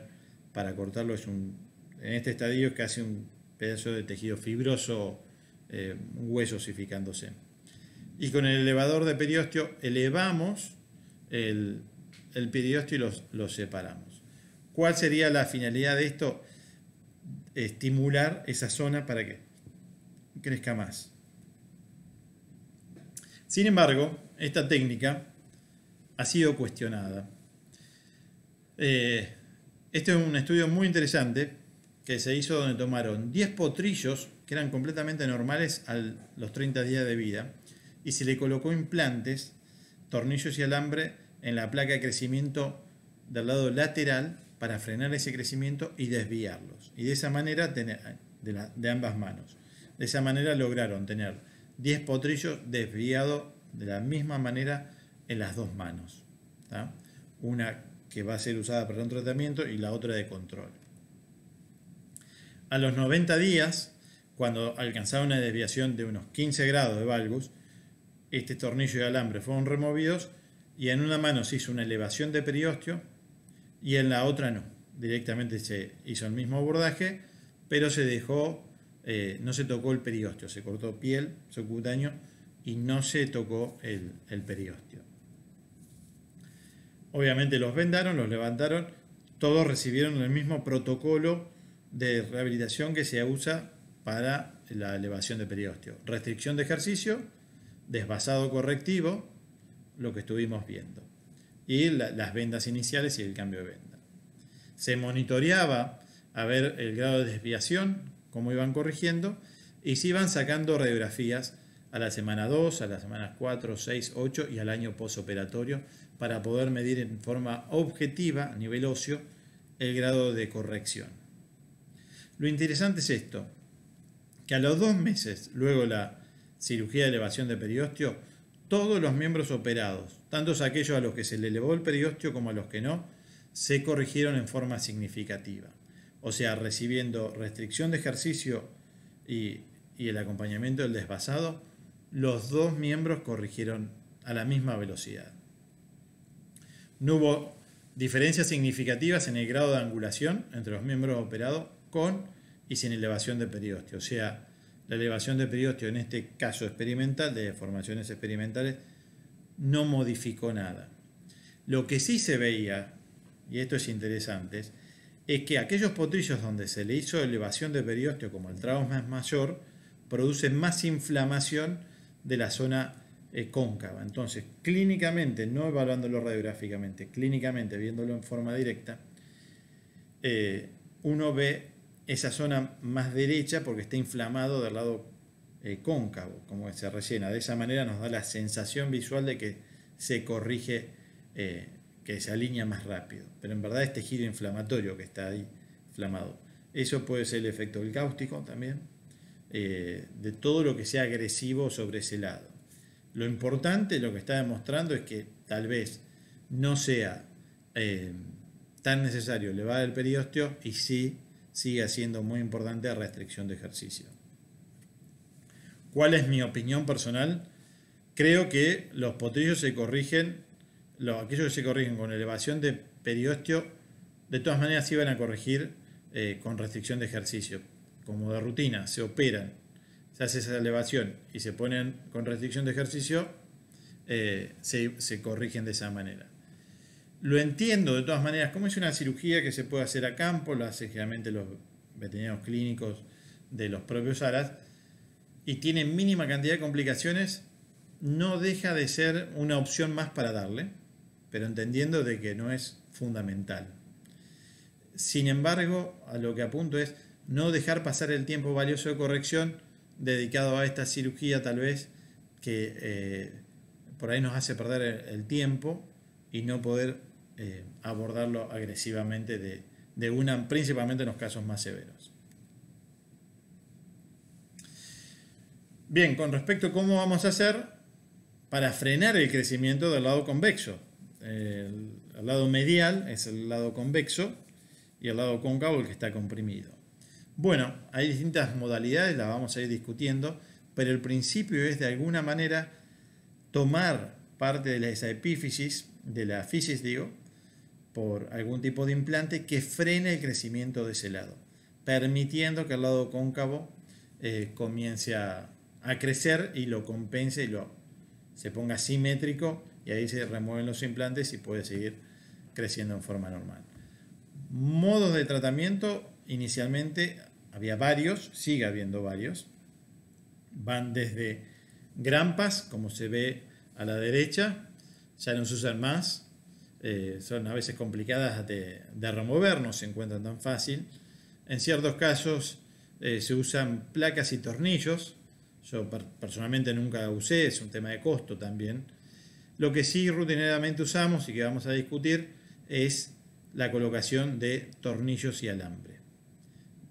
para cortarlo. En este estadio es casi un pedazo de tejido fibroso, un hueso osificándose. Y con el elevador de periósteo elevamos el periósteo y los separamos. ¿Cuál sería la finalidad de esto? Estimular esa zona para que crezca más. Sin embargo, esta técnica ha sido cuestionada. Este es un estudio muy interesante que se hizo donde tomaron 10 potrillos que eran completamente normales a los 30 días de vida y se le colocó implantes, tornillos y alambre en la placa de crecimiento del lado lateral para frenar ese crecimiento y desviarlos. Y de esa manera, de ambas manos, de esa manera lograron tener 10 potrillos desviados de la misma manera en las dos manos. ¿Tá? Una que va a ser usada para un tratamiento y la otra de control. A los 90 días, cuando alcanzaba una desviación de unos 15 grados de valgus, este tornillo y alambre fueron removidos y en una mano se hizo una elevación de periósteo y en la otra no. Directamente se hizo el mismo abordaje, pero se dejó, no se tocó el periósteo, se cortó piel, subcutáneo y no se tocó el periósteo. Obviamente los vendaron, los levantaron, todos recibieron el mismo protocolo de rehabilitación que se usa para la elevación de periósteo. Restricción de ejercicio, desvasado correctivo, lo que estuvimos viendo, y las vendas iniciales y el cambio de venda. Se monitoreaba a ver el grado de desviación, cómo iban corrigiendo, y se iban sacando radiografías a la semana 2, a las semanas 4, 6, 8 y al año postoperatorio para poder medir en forma objetiva a nivel óseo el grado de corrección. Lo interesante es esto, que a los 2 meses luego de la cirugía de elevación de periósteo, todos los miembros operados, tanto aquellos a los que se le elevó el periósteo como a los que no, se corrigieron en forma significativa. O sea, recibiendo restricción de ejercicio y el acompañamiento del desvasado, los dos miembros corrigieron a la misma velocidad. No hubo diferencias significativas en el grado de angulación entre los miembros operados con y sin elevación de periósteo. O sea, la elevación de periósteo en este caso experimental, de deformaciones experimentales, no modificó nada. Lo que sí se veía, y esto es interesante, es que aquellos potrillos donde se le hizo elevación de periósteo, como el trauma es mayor, producen más inflamación de la zona cóncava. Entonces, clínicamente, no evaluándolo radiográficamente, clínicamente, viéndolo en forma directa, uno ve esa zona más derecha porque está inflamado del lado cóncavo, como que se rellena. De esa manera nos da la sensación visual de que se corrige, que se alinea más rápido. Pero en verdad es tejido inflamatorio que está ahí inflamado. Eso puede ser el efecto del cáustico también. de todo lo que sea agresivo sobre ese lado. Lo importante, lo que está demostrando es que tal vez no sea tan necesario elevar el periósteo y sí sigue siendo muy importante la restricción de ejercicio. ¿Cuál es mi opinión personal? Creo que los potrillos se corrigen, aquellos que se corrigen con elevación de periósteo, de todas maneras se iban a corregir con restricción de ejercicio. Como de rutina, se operan, se hace esa elevación y se ponen con restricción de ejercicio, se corrigen de esa manera. Lo entiendo de todas maneras, como es una cirugía que se puede hacer a campo, lo hacen generalmente los veterinarios clínicos de los propios aras, y tiene mínima cantidad de complicaciones, no deja de ser una opción más para darle, pero entendiendo de que no es fundamental. Sin embargo, a lo que apunto es no dejar pasar el tiempo valioso de corrección dedicado a esta cirugía, tal vez que por ahí nos hace perder el tiempo y no poder abordarlo agresivamente principalmente en los casos más severos. Bien, con respecto a cómo vamos a hacer para frenar el crecimiento del lado convexo. El lado medial es el lado convexo y el lado cóncavo el que está comprimido. Bueno, hay distintas modalidades, las vamos a ir discutiendo, pero el principio es de alguna manera tomar parte de esa epífisis, de la fisis por algún tipo de implante que frene el crecimiento de ese lado, permitiendo que el lado cóncavo comience a crecer y lo compense y se ponga simétrico, y ahí se remueven los implantes y puede seguir creciendo en forma normal. Modos de tratamiento, inicialmente había varios, sigue habiendo varios. Van desde grampas, como se ve a la derecha, ya no se usan más, son a veces complicadas de remover, no se encuentran tan fácil. En ciertos casos se usan placas y tornillos. Yo personalmente nunca usé, es un tema de costo también. Lo que sí rutinariamente usamos y que vamos a discutir es la colocación de tornillos y alambre.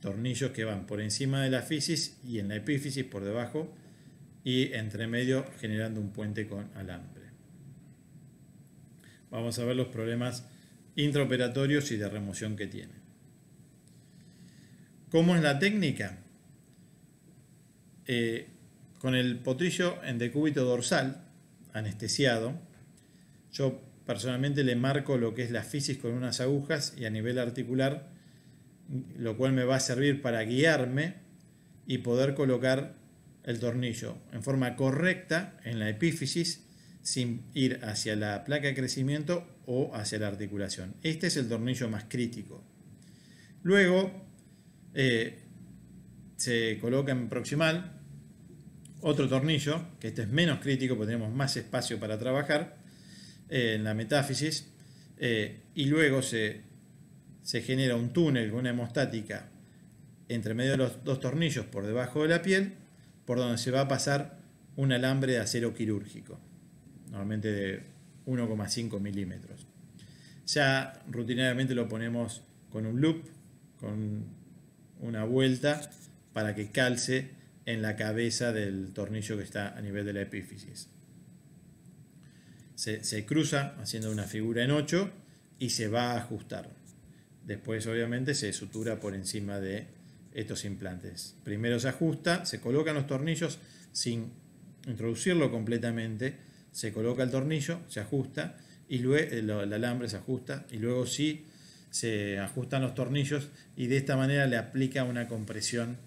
Tornillos que van por encima de la fisis y en la epífisis por debajo y entre medio generando un puente con alambre. Vamos a ver los problemas intraoperatorios y de remoción que tiene. ¿Cómo es la técnica? Con el potrillo en decúbito dorsal, anestesiado, yo personalmente le marco lo que es la fisis con unas agujas y a nivel articular, lo cual me va a servir para guiarme y poder colocar el tornillo en forma correcta en la epífisis sin ir hacia la placa de crecimiento o hacia la articulación. Este es el tornillo más crítico. Luego se coloca en proximal otro tornillo, que este es menos crítico porque tenemos más espacio para trabajar en la metáfisis, y luego se genera un túnel con una hemostática entre medio de los dos tornillos por debajo de la piel, por donde se va a pasar un alambre de acero quirúrgico, normalmente de 1,5 milímetros. Ya rutinariamente lo ponemos con un loop, con una vuelta para que calce en la cabeza del tornillo que está a nivel de la epífisis. Se cruza haciendo una figura en 8 y se va a ajustar. Después obviamente se sutura por encima de estos implantes. Primero se ajusta, se colocan los tornillos sin introducirlo completamente, se coloca el tornillo, se ajusta y luego el alambre se ajusta y luego sí se ajustan los tornillos y de esta manera le aplica una compresión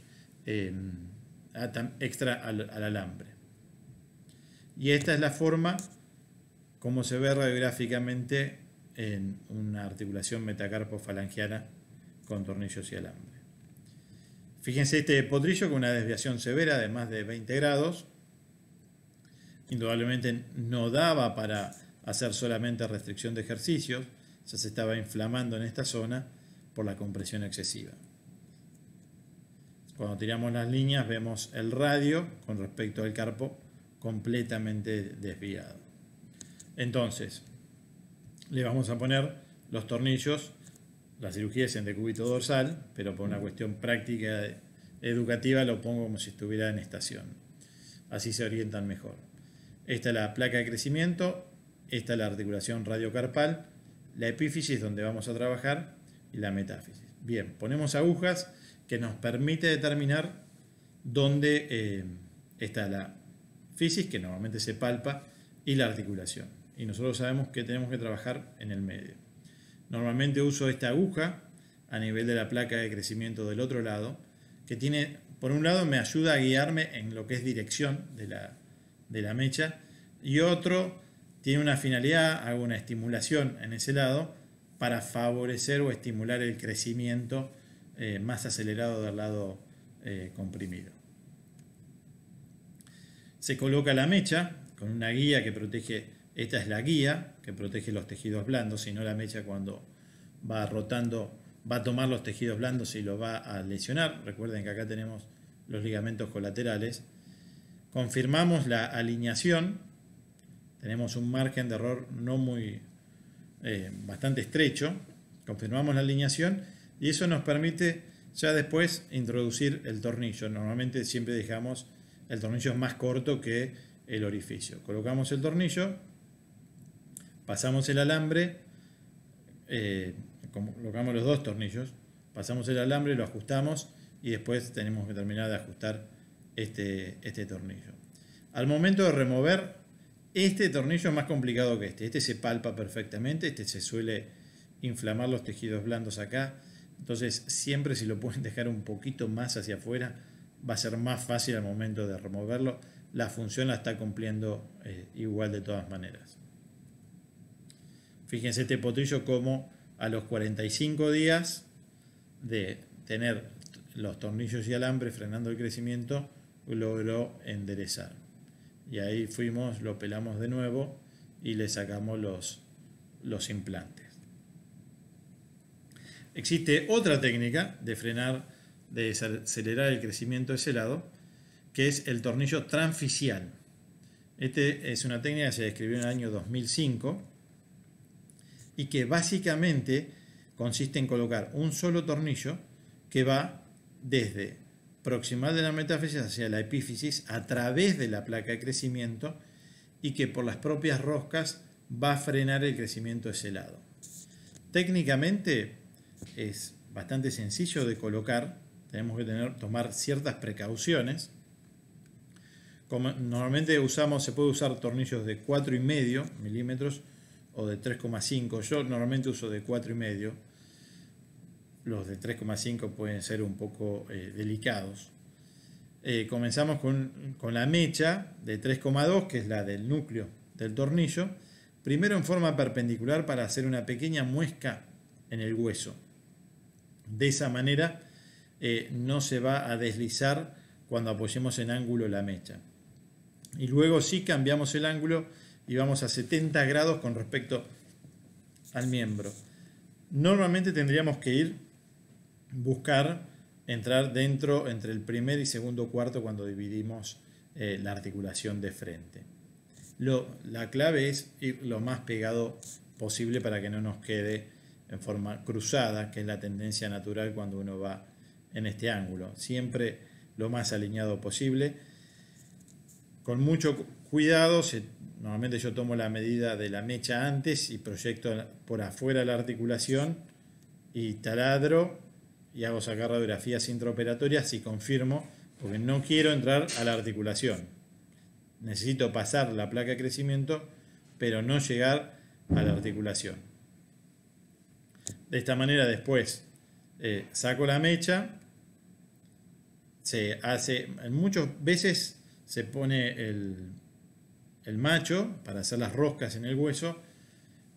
extra al alambre. Y esta es la forma como se ve radiográficamente en una articulación metacarpofalangiana con tornillos y alambre. Fíjense este potrillo con una desviación severa de más de 20 grados. Indudablemente no daba para hacer solamente restricción de ejercicios, ya se estaba inflamando en esta zona por la compresión excesiva. Cuando tiramos las líneas vemos el radio con respecto al carpo completamente desviado. Entonces, le vamos a poner los tornillos, la cirugía es en decúbito dorsal, pero por una cuestión práctica educativa lo pongo como si estuviera en estación. Así se orientan mejor. Esta es la placa de crecimiento, esta es la articulación radiocarpal, la epífisis donde vamos a trabajar y la metáfisis. Bien, ponemos agujas que nos permite determinar dónde está la fisis, que normalmente se palpa, y la articulación. Y nosotros sabemos que tenemos que trabajar en el medio. Normalmente uso esta aguja a nivel de la placa de crecimiento del otro lado, que tiene, por un lado me ayuda a guiarme en lo que es dirección de la mecha, y otro tiene una finalidad, hago una estimulación en ese lado para favorecer o estimular el crecimiento más acelerado del lado comprimido. Se coloca la mecha con una guía que protege, esta es la guía que protege los tejidos blandos, si no la mecha cuando va rotando va a tomar los tejidos blandos y los va a lesionar. Recuerden que acá tenemos los ligamentos colaterales. Confirmamos la alineación, tenemos un margen de error no muy bastante estrecho, confirmamos la alineación y eso nos permite ya después introducir el tornillo. Normalmente siempre dejamos el tornillo más corto que el orificio. Colocamos el tornillo, pasamos el alambre, colocamos los dos tornillos, pasamos el alambre, lo ajustamos y después tenemos que terminar de ajustar este tornillo. Al momento de remover, este tornillo es más complicado que este. Este se palpa perfectamente, este se suele inflamar los tejidos blandos acá. Entonces siempre si lo pueden dejar un poquito más hacia afuera, va a ser más fácil al momento de removerlo. La función la está cumpliendo igual de todas maneras. Fíjense este potrillo como a los 45 días de tener los tornillos y alambre frenando el crecimiento, logró enderezar. Y ahí fuimos, lo pelamos de nuevo y le sacamos los implantes. Existe otra técnica de frenar, de acelerar el crecimiento de ese lado, que es el tornillo transficial. Este es una técnica que se describió en el año 2005 y que básicamente consiste en colocar un solo tornillo que va desde proximal de la metáfisis hacia la epífisis a través de la placa de crecimiento y que por las propias roscas va a frenar el crecimiento de ese lado. Técnicamente es bastante sencillo de colocar, tenemos que tomar ciertas precauciones. Como normalmente se puede usar tornillos de 4,5 milímetros o de 3,5. Yo normalmente uso de 4,5. Los de 3,5 pueden ser un poco delicados. Comenzamos con la mecha de 3,2, que es la del núcleo del tornillo. Primero en forma perpendicular para hacer una pequeña muesca en el hueso. De esa manera no se va a deslizar cuando apoyemos en ángulo la mecha. Y luego sí cambiamos el ángulo y vamos a 70 grados con respecto al miembro. Normalmente tendríamos que buscar entrar dentro entre el primer y segundo cuarto cuando dividimos la articulación de frente. La clave es ir lo más pegado posible para que no nos quede en forma cruzada, que es la tendencia natural cuando uno va en este ángulo. Siempre lo más alineado posible. Con mucho cuidado, normalmente yo tomo la medida de la mecha antes y proyecto por afuera la articulación y taladro y hago sacar radiografías intraoperatorias y confirmo, porque no quiero entrar a la articulación. Necesito pasar la placa de crecimiento, pero no llegar a la articulación. De esta manera después saco la mecha, muchas veces se pone el macho para hacer las roscas en el hueso,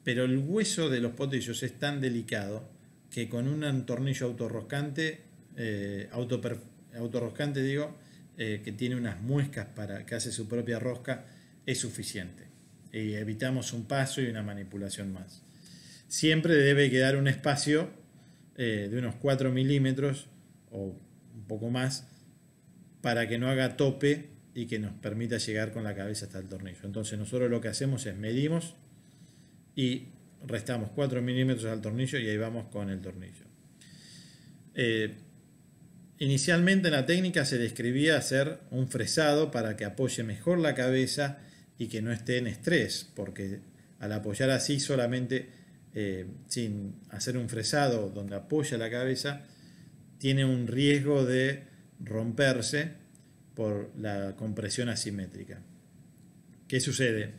pero el hueso de los potrillos es tan delicado que con un tornillo autorroscante, que tiene unas muescas que hace su propia rosca, es suficiente. Y evitamos un paso y una manipulación más. Siempre debe quedar un espacio de unos 4 milímetros o un poco más para que no haga tope y que nos permita llegar con la cabeza hasta el tornillo. Entonces nosotros lo que hacemos es medimos y restamos 4 milímetros al tornillo y ahí vamos con el tornillo. Inicialmente en la técnica se describía hacer un fresado para que apoye mejor la cabeza y que no esté en estrés, porque al apoyar así solamente sin hacer un fresado donde apoya la cabeza, tiene un riesgo de romperse por la compresión asimétrica. ¿Qué sucede?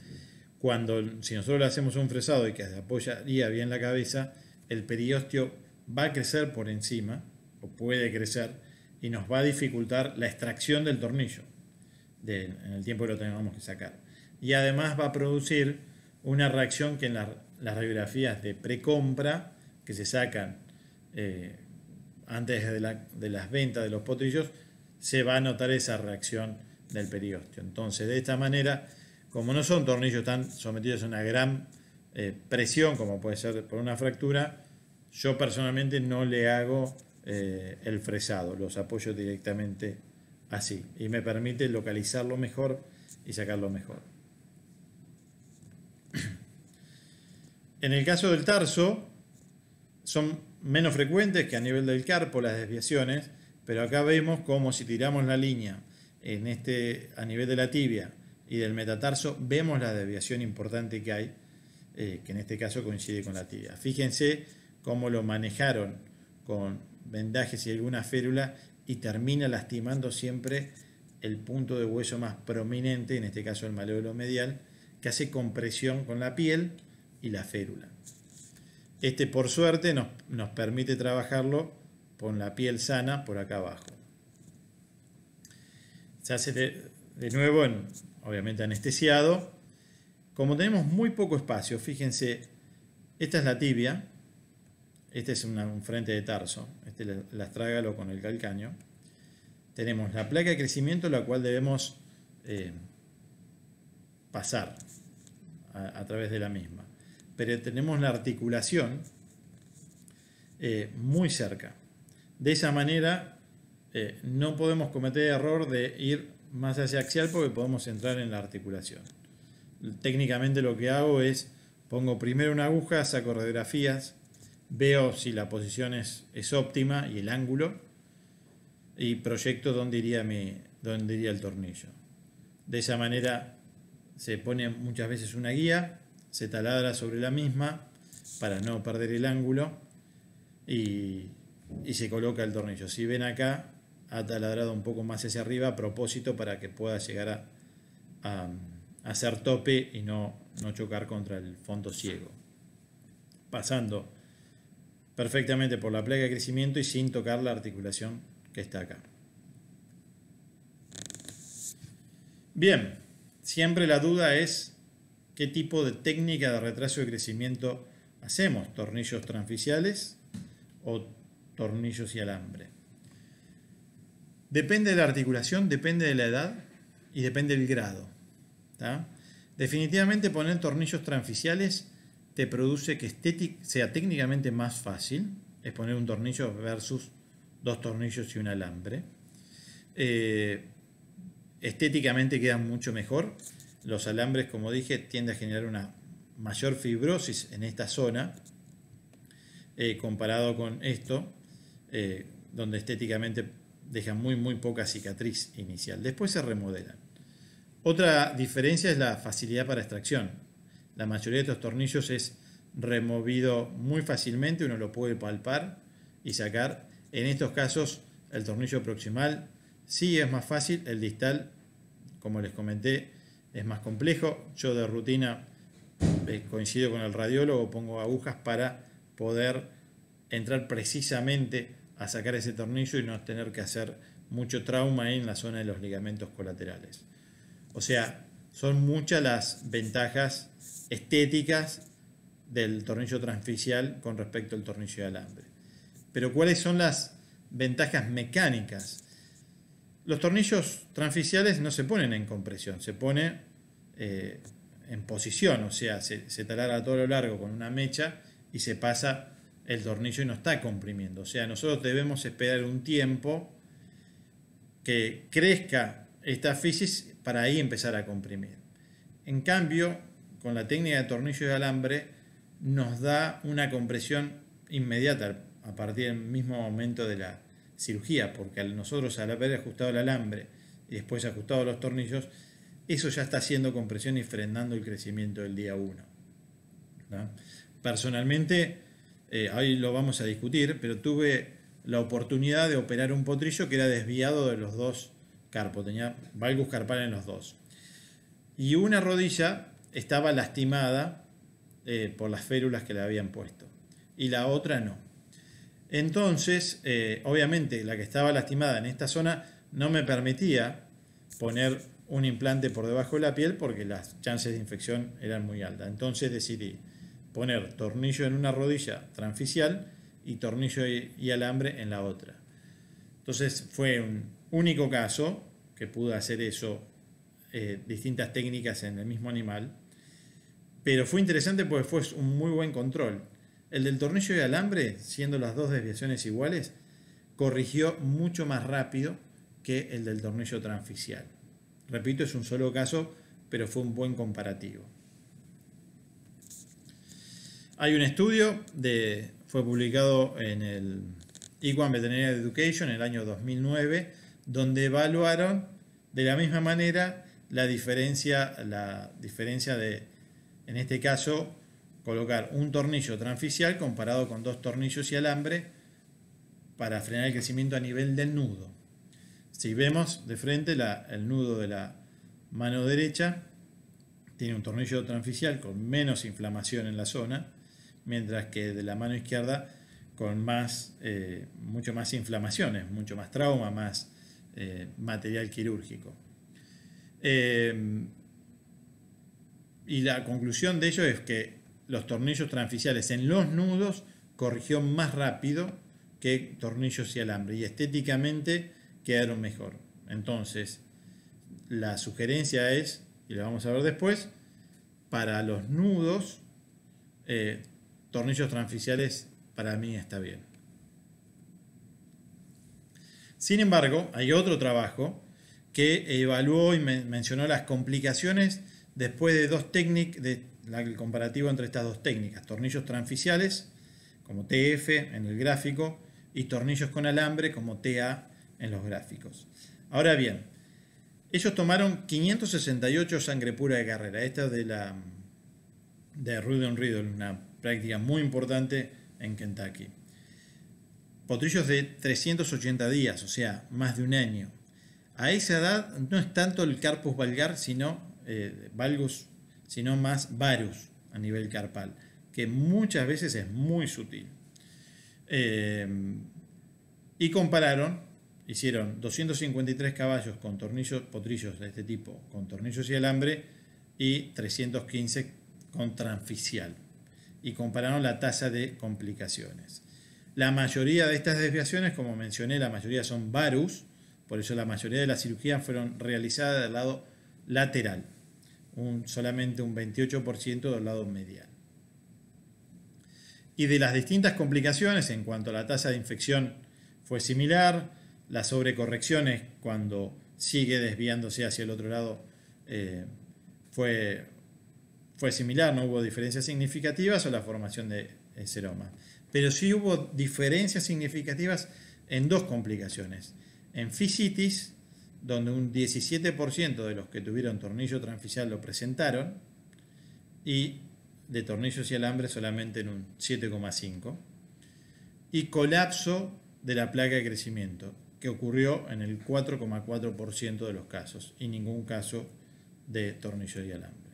Si nosotros le hacemos un fresado y que apoyaría bien la cabeza, el periósteo va a crecer por encima, o puede crecer, y nos va a dificultar la extracción del tornillo en el tiempo que lo tengamos que sacar. Y además va a producir una reacción que en las radiografías de precompra, que se sacan antes de las ventas de los potrillos, se va a notar esa reacción del periósteo. Entonces, de esta manera, como no son tornillos tan sometidos a una gran presión como puede ser por una fractura, yo personalmente no le hago el fresado, los apoyo directamente así y me permite localizarlo mejor y sacarlo mejor. En el caso del tarso son menos frecuentes que a nivel del carpo las desviaciones, pero acá vemos como si tiramos la línea a nivel de la tibia y del metatarso, vemos la desviación importante que hay, que en este caso coincide con la tibia. Fíjense cómo lo manejaron con vendajes y alguna férula y termina lastimando siempre el punto de hueso más prominente, en este caso el maléolo medial, que hace compresión con la piel y la férula. Por suerte nos permite trabajarlo con la piel sana por acá abajo. Se hace de nuevo, obviamente anestesiado. Como tenemos muy poco espacio, fíjense, esta es la tibia, este es un frente de tarso, el astrágalo con el calcáneo. Tenemos la placa de crecimiento, la cual debemos pasar a través de la misma. Pero tenemos la articulación muy cerca. De esa manera no podemos cometer el error de ir más hacia axial porque podemos entrar en la articulación. Técnicamente lo que hago es pongo primero una aguja, saco radiografías, veo si la posición es óptima y el ángulo y proyecto dónde iría el tornillo. De esa manera se pone muchas veces una guía, se taladra sobre la misma para no perder el ángulo y se coloca el tornillo. Si ven acá, ha taladrado un poco más hacia arriba a propósito para que pueda llegar a hacer tope y no chocar contra el fondo ciego. Pasando perfectamente por la placa de crecimiento y sin tocar la articulación que está acá. Bien, siempre la duda es qué tipo de técnica de retraso de crecimiento hacemos, tornillos transficiales o tornillos y alambre. Depende de la articulación, depende de la edad y depende del grado. ¿Tá? Definitivamente poner tornillos transficiales te produce que sea técnicamente más fácil, es poner un tornillo versus dos tornillos y un alambre. Estéticamente quedan mucho mejor. Los alambres, como dije, tienden a generar una mayor fibrosis en esta zona comparado con esto, donde estéticamente dejan muy poca cicatriz inicial. Después se remodelan. Otra diferencia es la facilidad para extracción. La mayoría de estos tornillos es removido muy fácilmente, uno lo puede palpar y sacar. En estos casos el tornillo proximal sí es más fácil, el distal, como les comenté, es más complejo. Yo de rutina coincido con el radiólogo, pongo agujas para poder entrar precisamente a sacar ese tornillo y no tener que hacer mucho trauma ahí en la zona de los ligamentos colaterales. O sea, son muchas las ventajas estéticas del tornillo transficial con respecto al tornillo de alambre. Pero ¿cuáles son las ventajas mecánicas? Los tornillos transficiales no se ponen en compresión, se pone en posición, o sea, se taladra a todo lo largo con una mecha y se pasa el tornillo y no está comprimiendo. O sea, nosotros debemos esperar un tiempo que crezca esta fisis para ahí empezar a comprimir. En cambio, con la técnica de tornillo de alambre nos da una compresión inmediata a partir del mismo momento de cirugía, porque nosotros al haber ajustado el alambre y después ajustado los tornillos, eso ya está haciendo compresión y frenando el crecimiento del día 1. Personalmente, ahí lo vamos a discutir, pero tuve la oportunidad de operar un potrillo que era desviado de los dos carpos, tenía valgus carpal en los dos. Y una rodilla estaba lastimada por las férulas que le habían puesto, y la otra no. Entonces, obviamente, la que estaba lastimada en esta zona no me permitía poner un implante por debajo de la piel porque las chances de infección eran muy altas. Entonces decidí poner tornillo en una rodilla transficial y tornillo y alambre en la otra. Entonces fue un único caso que pude hacer eso, distintas técnicas en el mismo animal, pero fue interesante porque fue un muy buen control. El del tornillo y alambre, siendo las dos desviaciones iguales, corrigió mucho más rápido que el del tornillo transficial. Repito, es un solo caso, pero fue un buen comparativo. Hay un estudio, fue publicado en el Equine Veterinary Education en el año 2009, donde evaluaron de la misma manera la diferencia de, en este caso, colocar un tornillo transficial comparado con dos tornillos y alambre para frenar el crecimiento a nivel del nudo. Si vemos de frente el nudo de la mano derecha tiene un tornillo transficial con menos inflamación en la zona, mientras que de la mano izquierda con mucho más inflamaciones, mucho más trauma, más material quirúrgico. Y la conclusión de ello es que los tornillos transficiales en los nudos corrigió más rápido que tornillos y alambre, y estéticamente quedaron mejor. Entonces, la sugerencia es, y lo vamos a ver después, para los nudos, tornillos transficiales para mí está bien. Sin embargo, hay otro trabajo que evaluó y mencionó las complicaciones después de dos técnicas, el comparativo entre estas dos técnicas, tornillos transficiales como TF en el gráfico y tornillos con alambre como TA en los gráficos. Ahora bien, ellos tomaron 568 sangre pura de carrera. Esta es de Rudolph Riddle, una práctica muy importante en Kentucky. Potrillos de 380 días, o sea, más de un año. A esa edad no es tanto el carpus valgar, valgus, sino más varus a nivel carpal, que muchas veces es muy sutil. Y compararon, hicieron 253 caballos con potrillos de este tipo, con tornillos y alambre, y 315 con transficial. Y compararon la tasa de complicaciones. La mayoría de estas desviaciones, como mencioné, la mayoría son varus, por eso la mayoría de las cirugías fueron realizadas del lado lateral, solamente un 28% del lado medial. Y de las distintas complicaciones, en cuanto a la tasa de infección fue similar, las sobrecorrecciones cuando sigue desviándose hacia el otro lado fue similar, no hubo diferencias significativas o la formación de seroma. Pero sí hubo diferencias significativas en dos complicaciones. En fisitis, donde un 17% de los que tuvieron tornillo transficial lo presentaron, y de tornillos y alambre solamente en un 7,5%. Y colapso de la placa de crecimiento, que ocurrió en el 4,4% de los casos, y ningún caso de tornillo y alambre.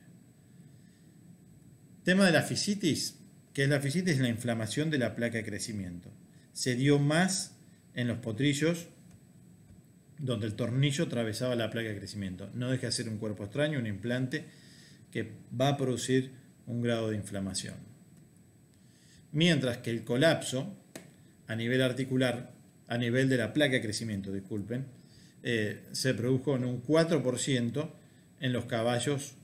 Tema de la fisitis. ¿Qué es la fisitis? La inflamación de la placa de crecimiento. Se dio más en los potrillos donde el tornillo atravesaba la placa de crecimiento. No deja de ser un cuerpo extraño, un implante que va a producir un grado de inflamación. Mientras que el colapso a nivel articular, a nivel de la placa de crecimiento, disculpen, se produjo en un 4% en los caballos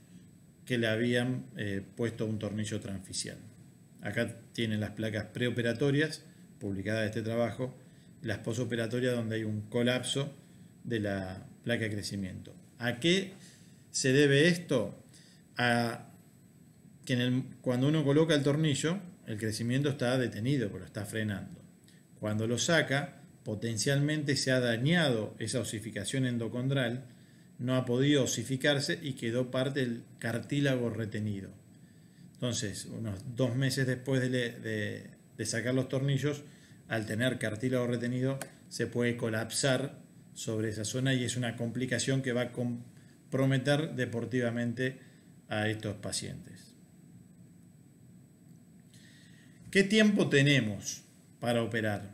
que le habían puesto un tornillo transficial. Acá tienen las placas preoperatorias publicadas de este trabajo, las posoperatorias donde hay un colapso de la placa de crecimiento. ¿A qué se debe esto? A que cuando uno coloca el tornillo, el crecimiento está detenido, pero está frenando. Cuando lo saca, potencialmente se ha dañado esa osificación endocondral, no ha podido osificarse y quedó parte del cartílago retenido. Entonces, unos 2 meses después de sacar los tornillos, al tener cartílago retenido, se puede colapsar sobre esa zona y es una complicación que va a comprometer deportivamente a estos pacientes. ¿Qué tiempo tenemos para operar?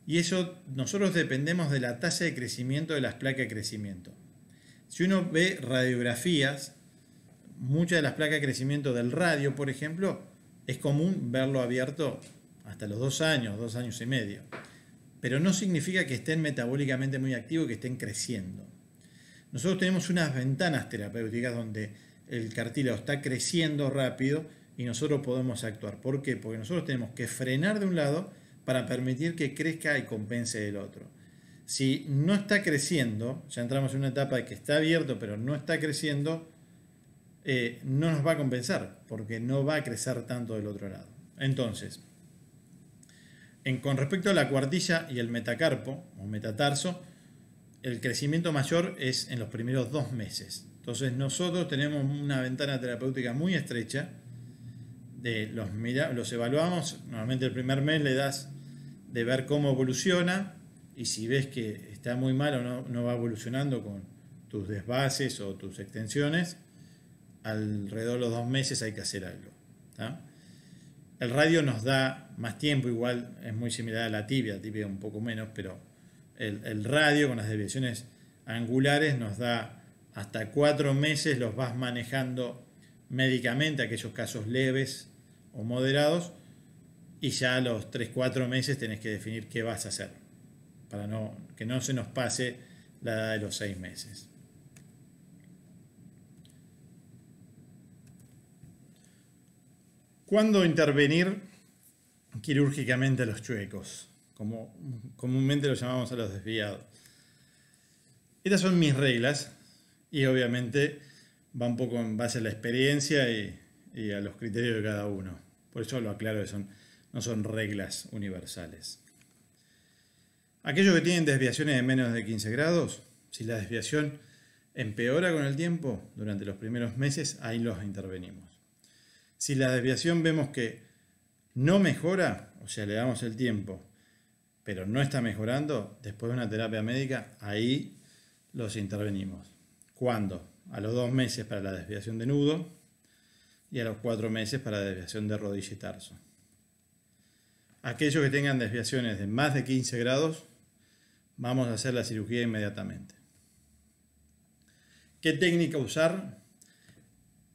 Y eso, nosotros dependemos de la tasa de crecimiento de las placas de crecimiento. Si uno ve radiografías, muchas de las placas de crecimiento del radio, por ejemplo, es común verlo abierto hasta los 2 años, 2 años y medio. Pero no significa que estén metabólicamente muy activos y que estén creciendo. Nosotros tenemos unas ventanas terapéuticas donde el cartílago está creciendo rápido y nosotros podemos actuar. ¿Por qué? Porque nosotros tenemos que frenar de un lado para permitir que crezca y compense del otro. Si no está creciendo, ya entramos en una etapa de que está abierto pero no está creciendo, no nos va a compensar porque no va a crecer tanto del otro lado. Entonces, con respecto a la cuartilla y el metacarpo o metatarso, el crecimiento mayor es en los primeros 2 meses. Entonces nosotros tenemos una ventana terapéutica muy estrecha. Los evaluamos, normalmente el primer mes le das de ver cómo evoluciona y si ves que está muy mal o no va evolucionando con tus desbases o tus extensiones, alrededor de los 2 meses hay que hacer algo. ¿Tá? El radio nos da más tiempo, igual es muy similar a la tibia un poco menos, pero el radio con las desviaciones angulares nos da hasta 4 meses, los vas manejando médicamente, aquellos casos leves o moderados, y ya a los 3-4 meses tenés que definir qué vas a hacer, para que no se nos pase la edad de los 6 meses. ¿Cuándo intervenir quirúrgicamente a los chuecos? Como comúnmente lo llamamos a los desviados. Estas son mis reglas y obviamente va un poco en base a la experiencia y a los criterios de cada uno. Por eso lo aclaro que no son reglas universales. Aquellos que tienen desviaciones de menos de 15 grados, si la desviación empeora con el tiempo, durante los primeros meses, ahí los intervenimos. Si la desviación vemos que no mejora, o sea, le damos el tiempo, pero no está mejorando, después de una terapia médica, ahí los intervenimos. ¿Cuándo? A los 2 meses para la desviación de nudo y a los 4 meses para la desviación de rodilla y tarso. Aquellos que tengan desviaciones de más de 15 grados, vamos a hacer la cirugía inmediatamente. ¿Qué técnica usar?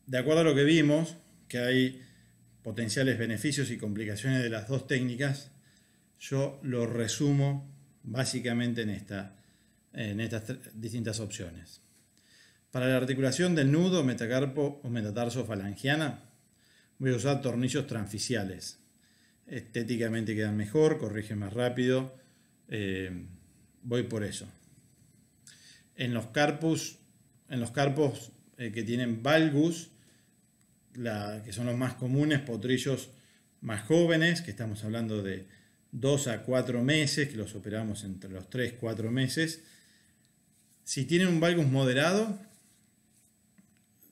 De acuerdo a lo que vimos, que hay potenciales beneficios y complicaciones de las 2 técnicas, yo lo resumo básicamente en estas distintas opciones. Para la articulación del nudo, metacarpo o metatarso falangiana, voy a usar tornillos transficiales. Estéticamente quedan mejor, corrigen más rápido, voy por eso. En los carpos que tienen valgus, que son los más comunes, potrillos más jóvenes, que estamos hablando de 2 a 4 meses, que los operamos entre los 3-4 meses. Si tienen un valgus moderado,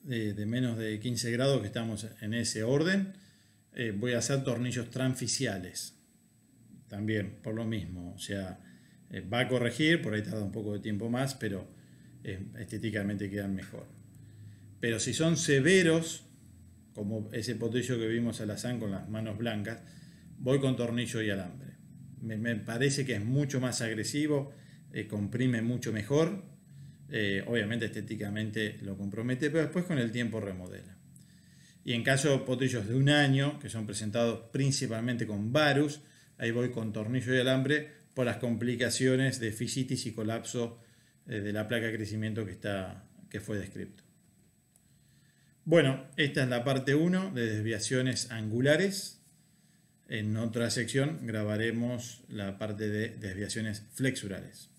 de menos de 15 grados, que estamos en ese orden, voy a hacer tornillos transficiales. También por lo mismo, o sea, va a corregir, por ahí tarda un poco de tiempo más, pero estéticamente quedan mejor. Pero si son severos, como ese potrillo que vimos alazán con las manos blancas, voy con tornillo y alambre. Me parece que es mucho más agresivo, comprime mucho mejor, obviamente estéticamente lo compromete, pero después con el tiempo remodela. Y en caso de potrillos de 1 año, que son presentados principalmente con varus, ahí voy con tornillo y alambre por las complicaciones de fiscitis y colapso de la placa de crecimiento que fue descrito. Bueno, esta es la parte 1 de desviaciones angulares. En otra sección grabaremos la parte de desviaciones flexurales.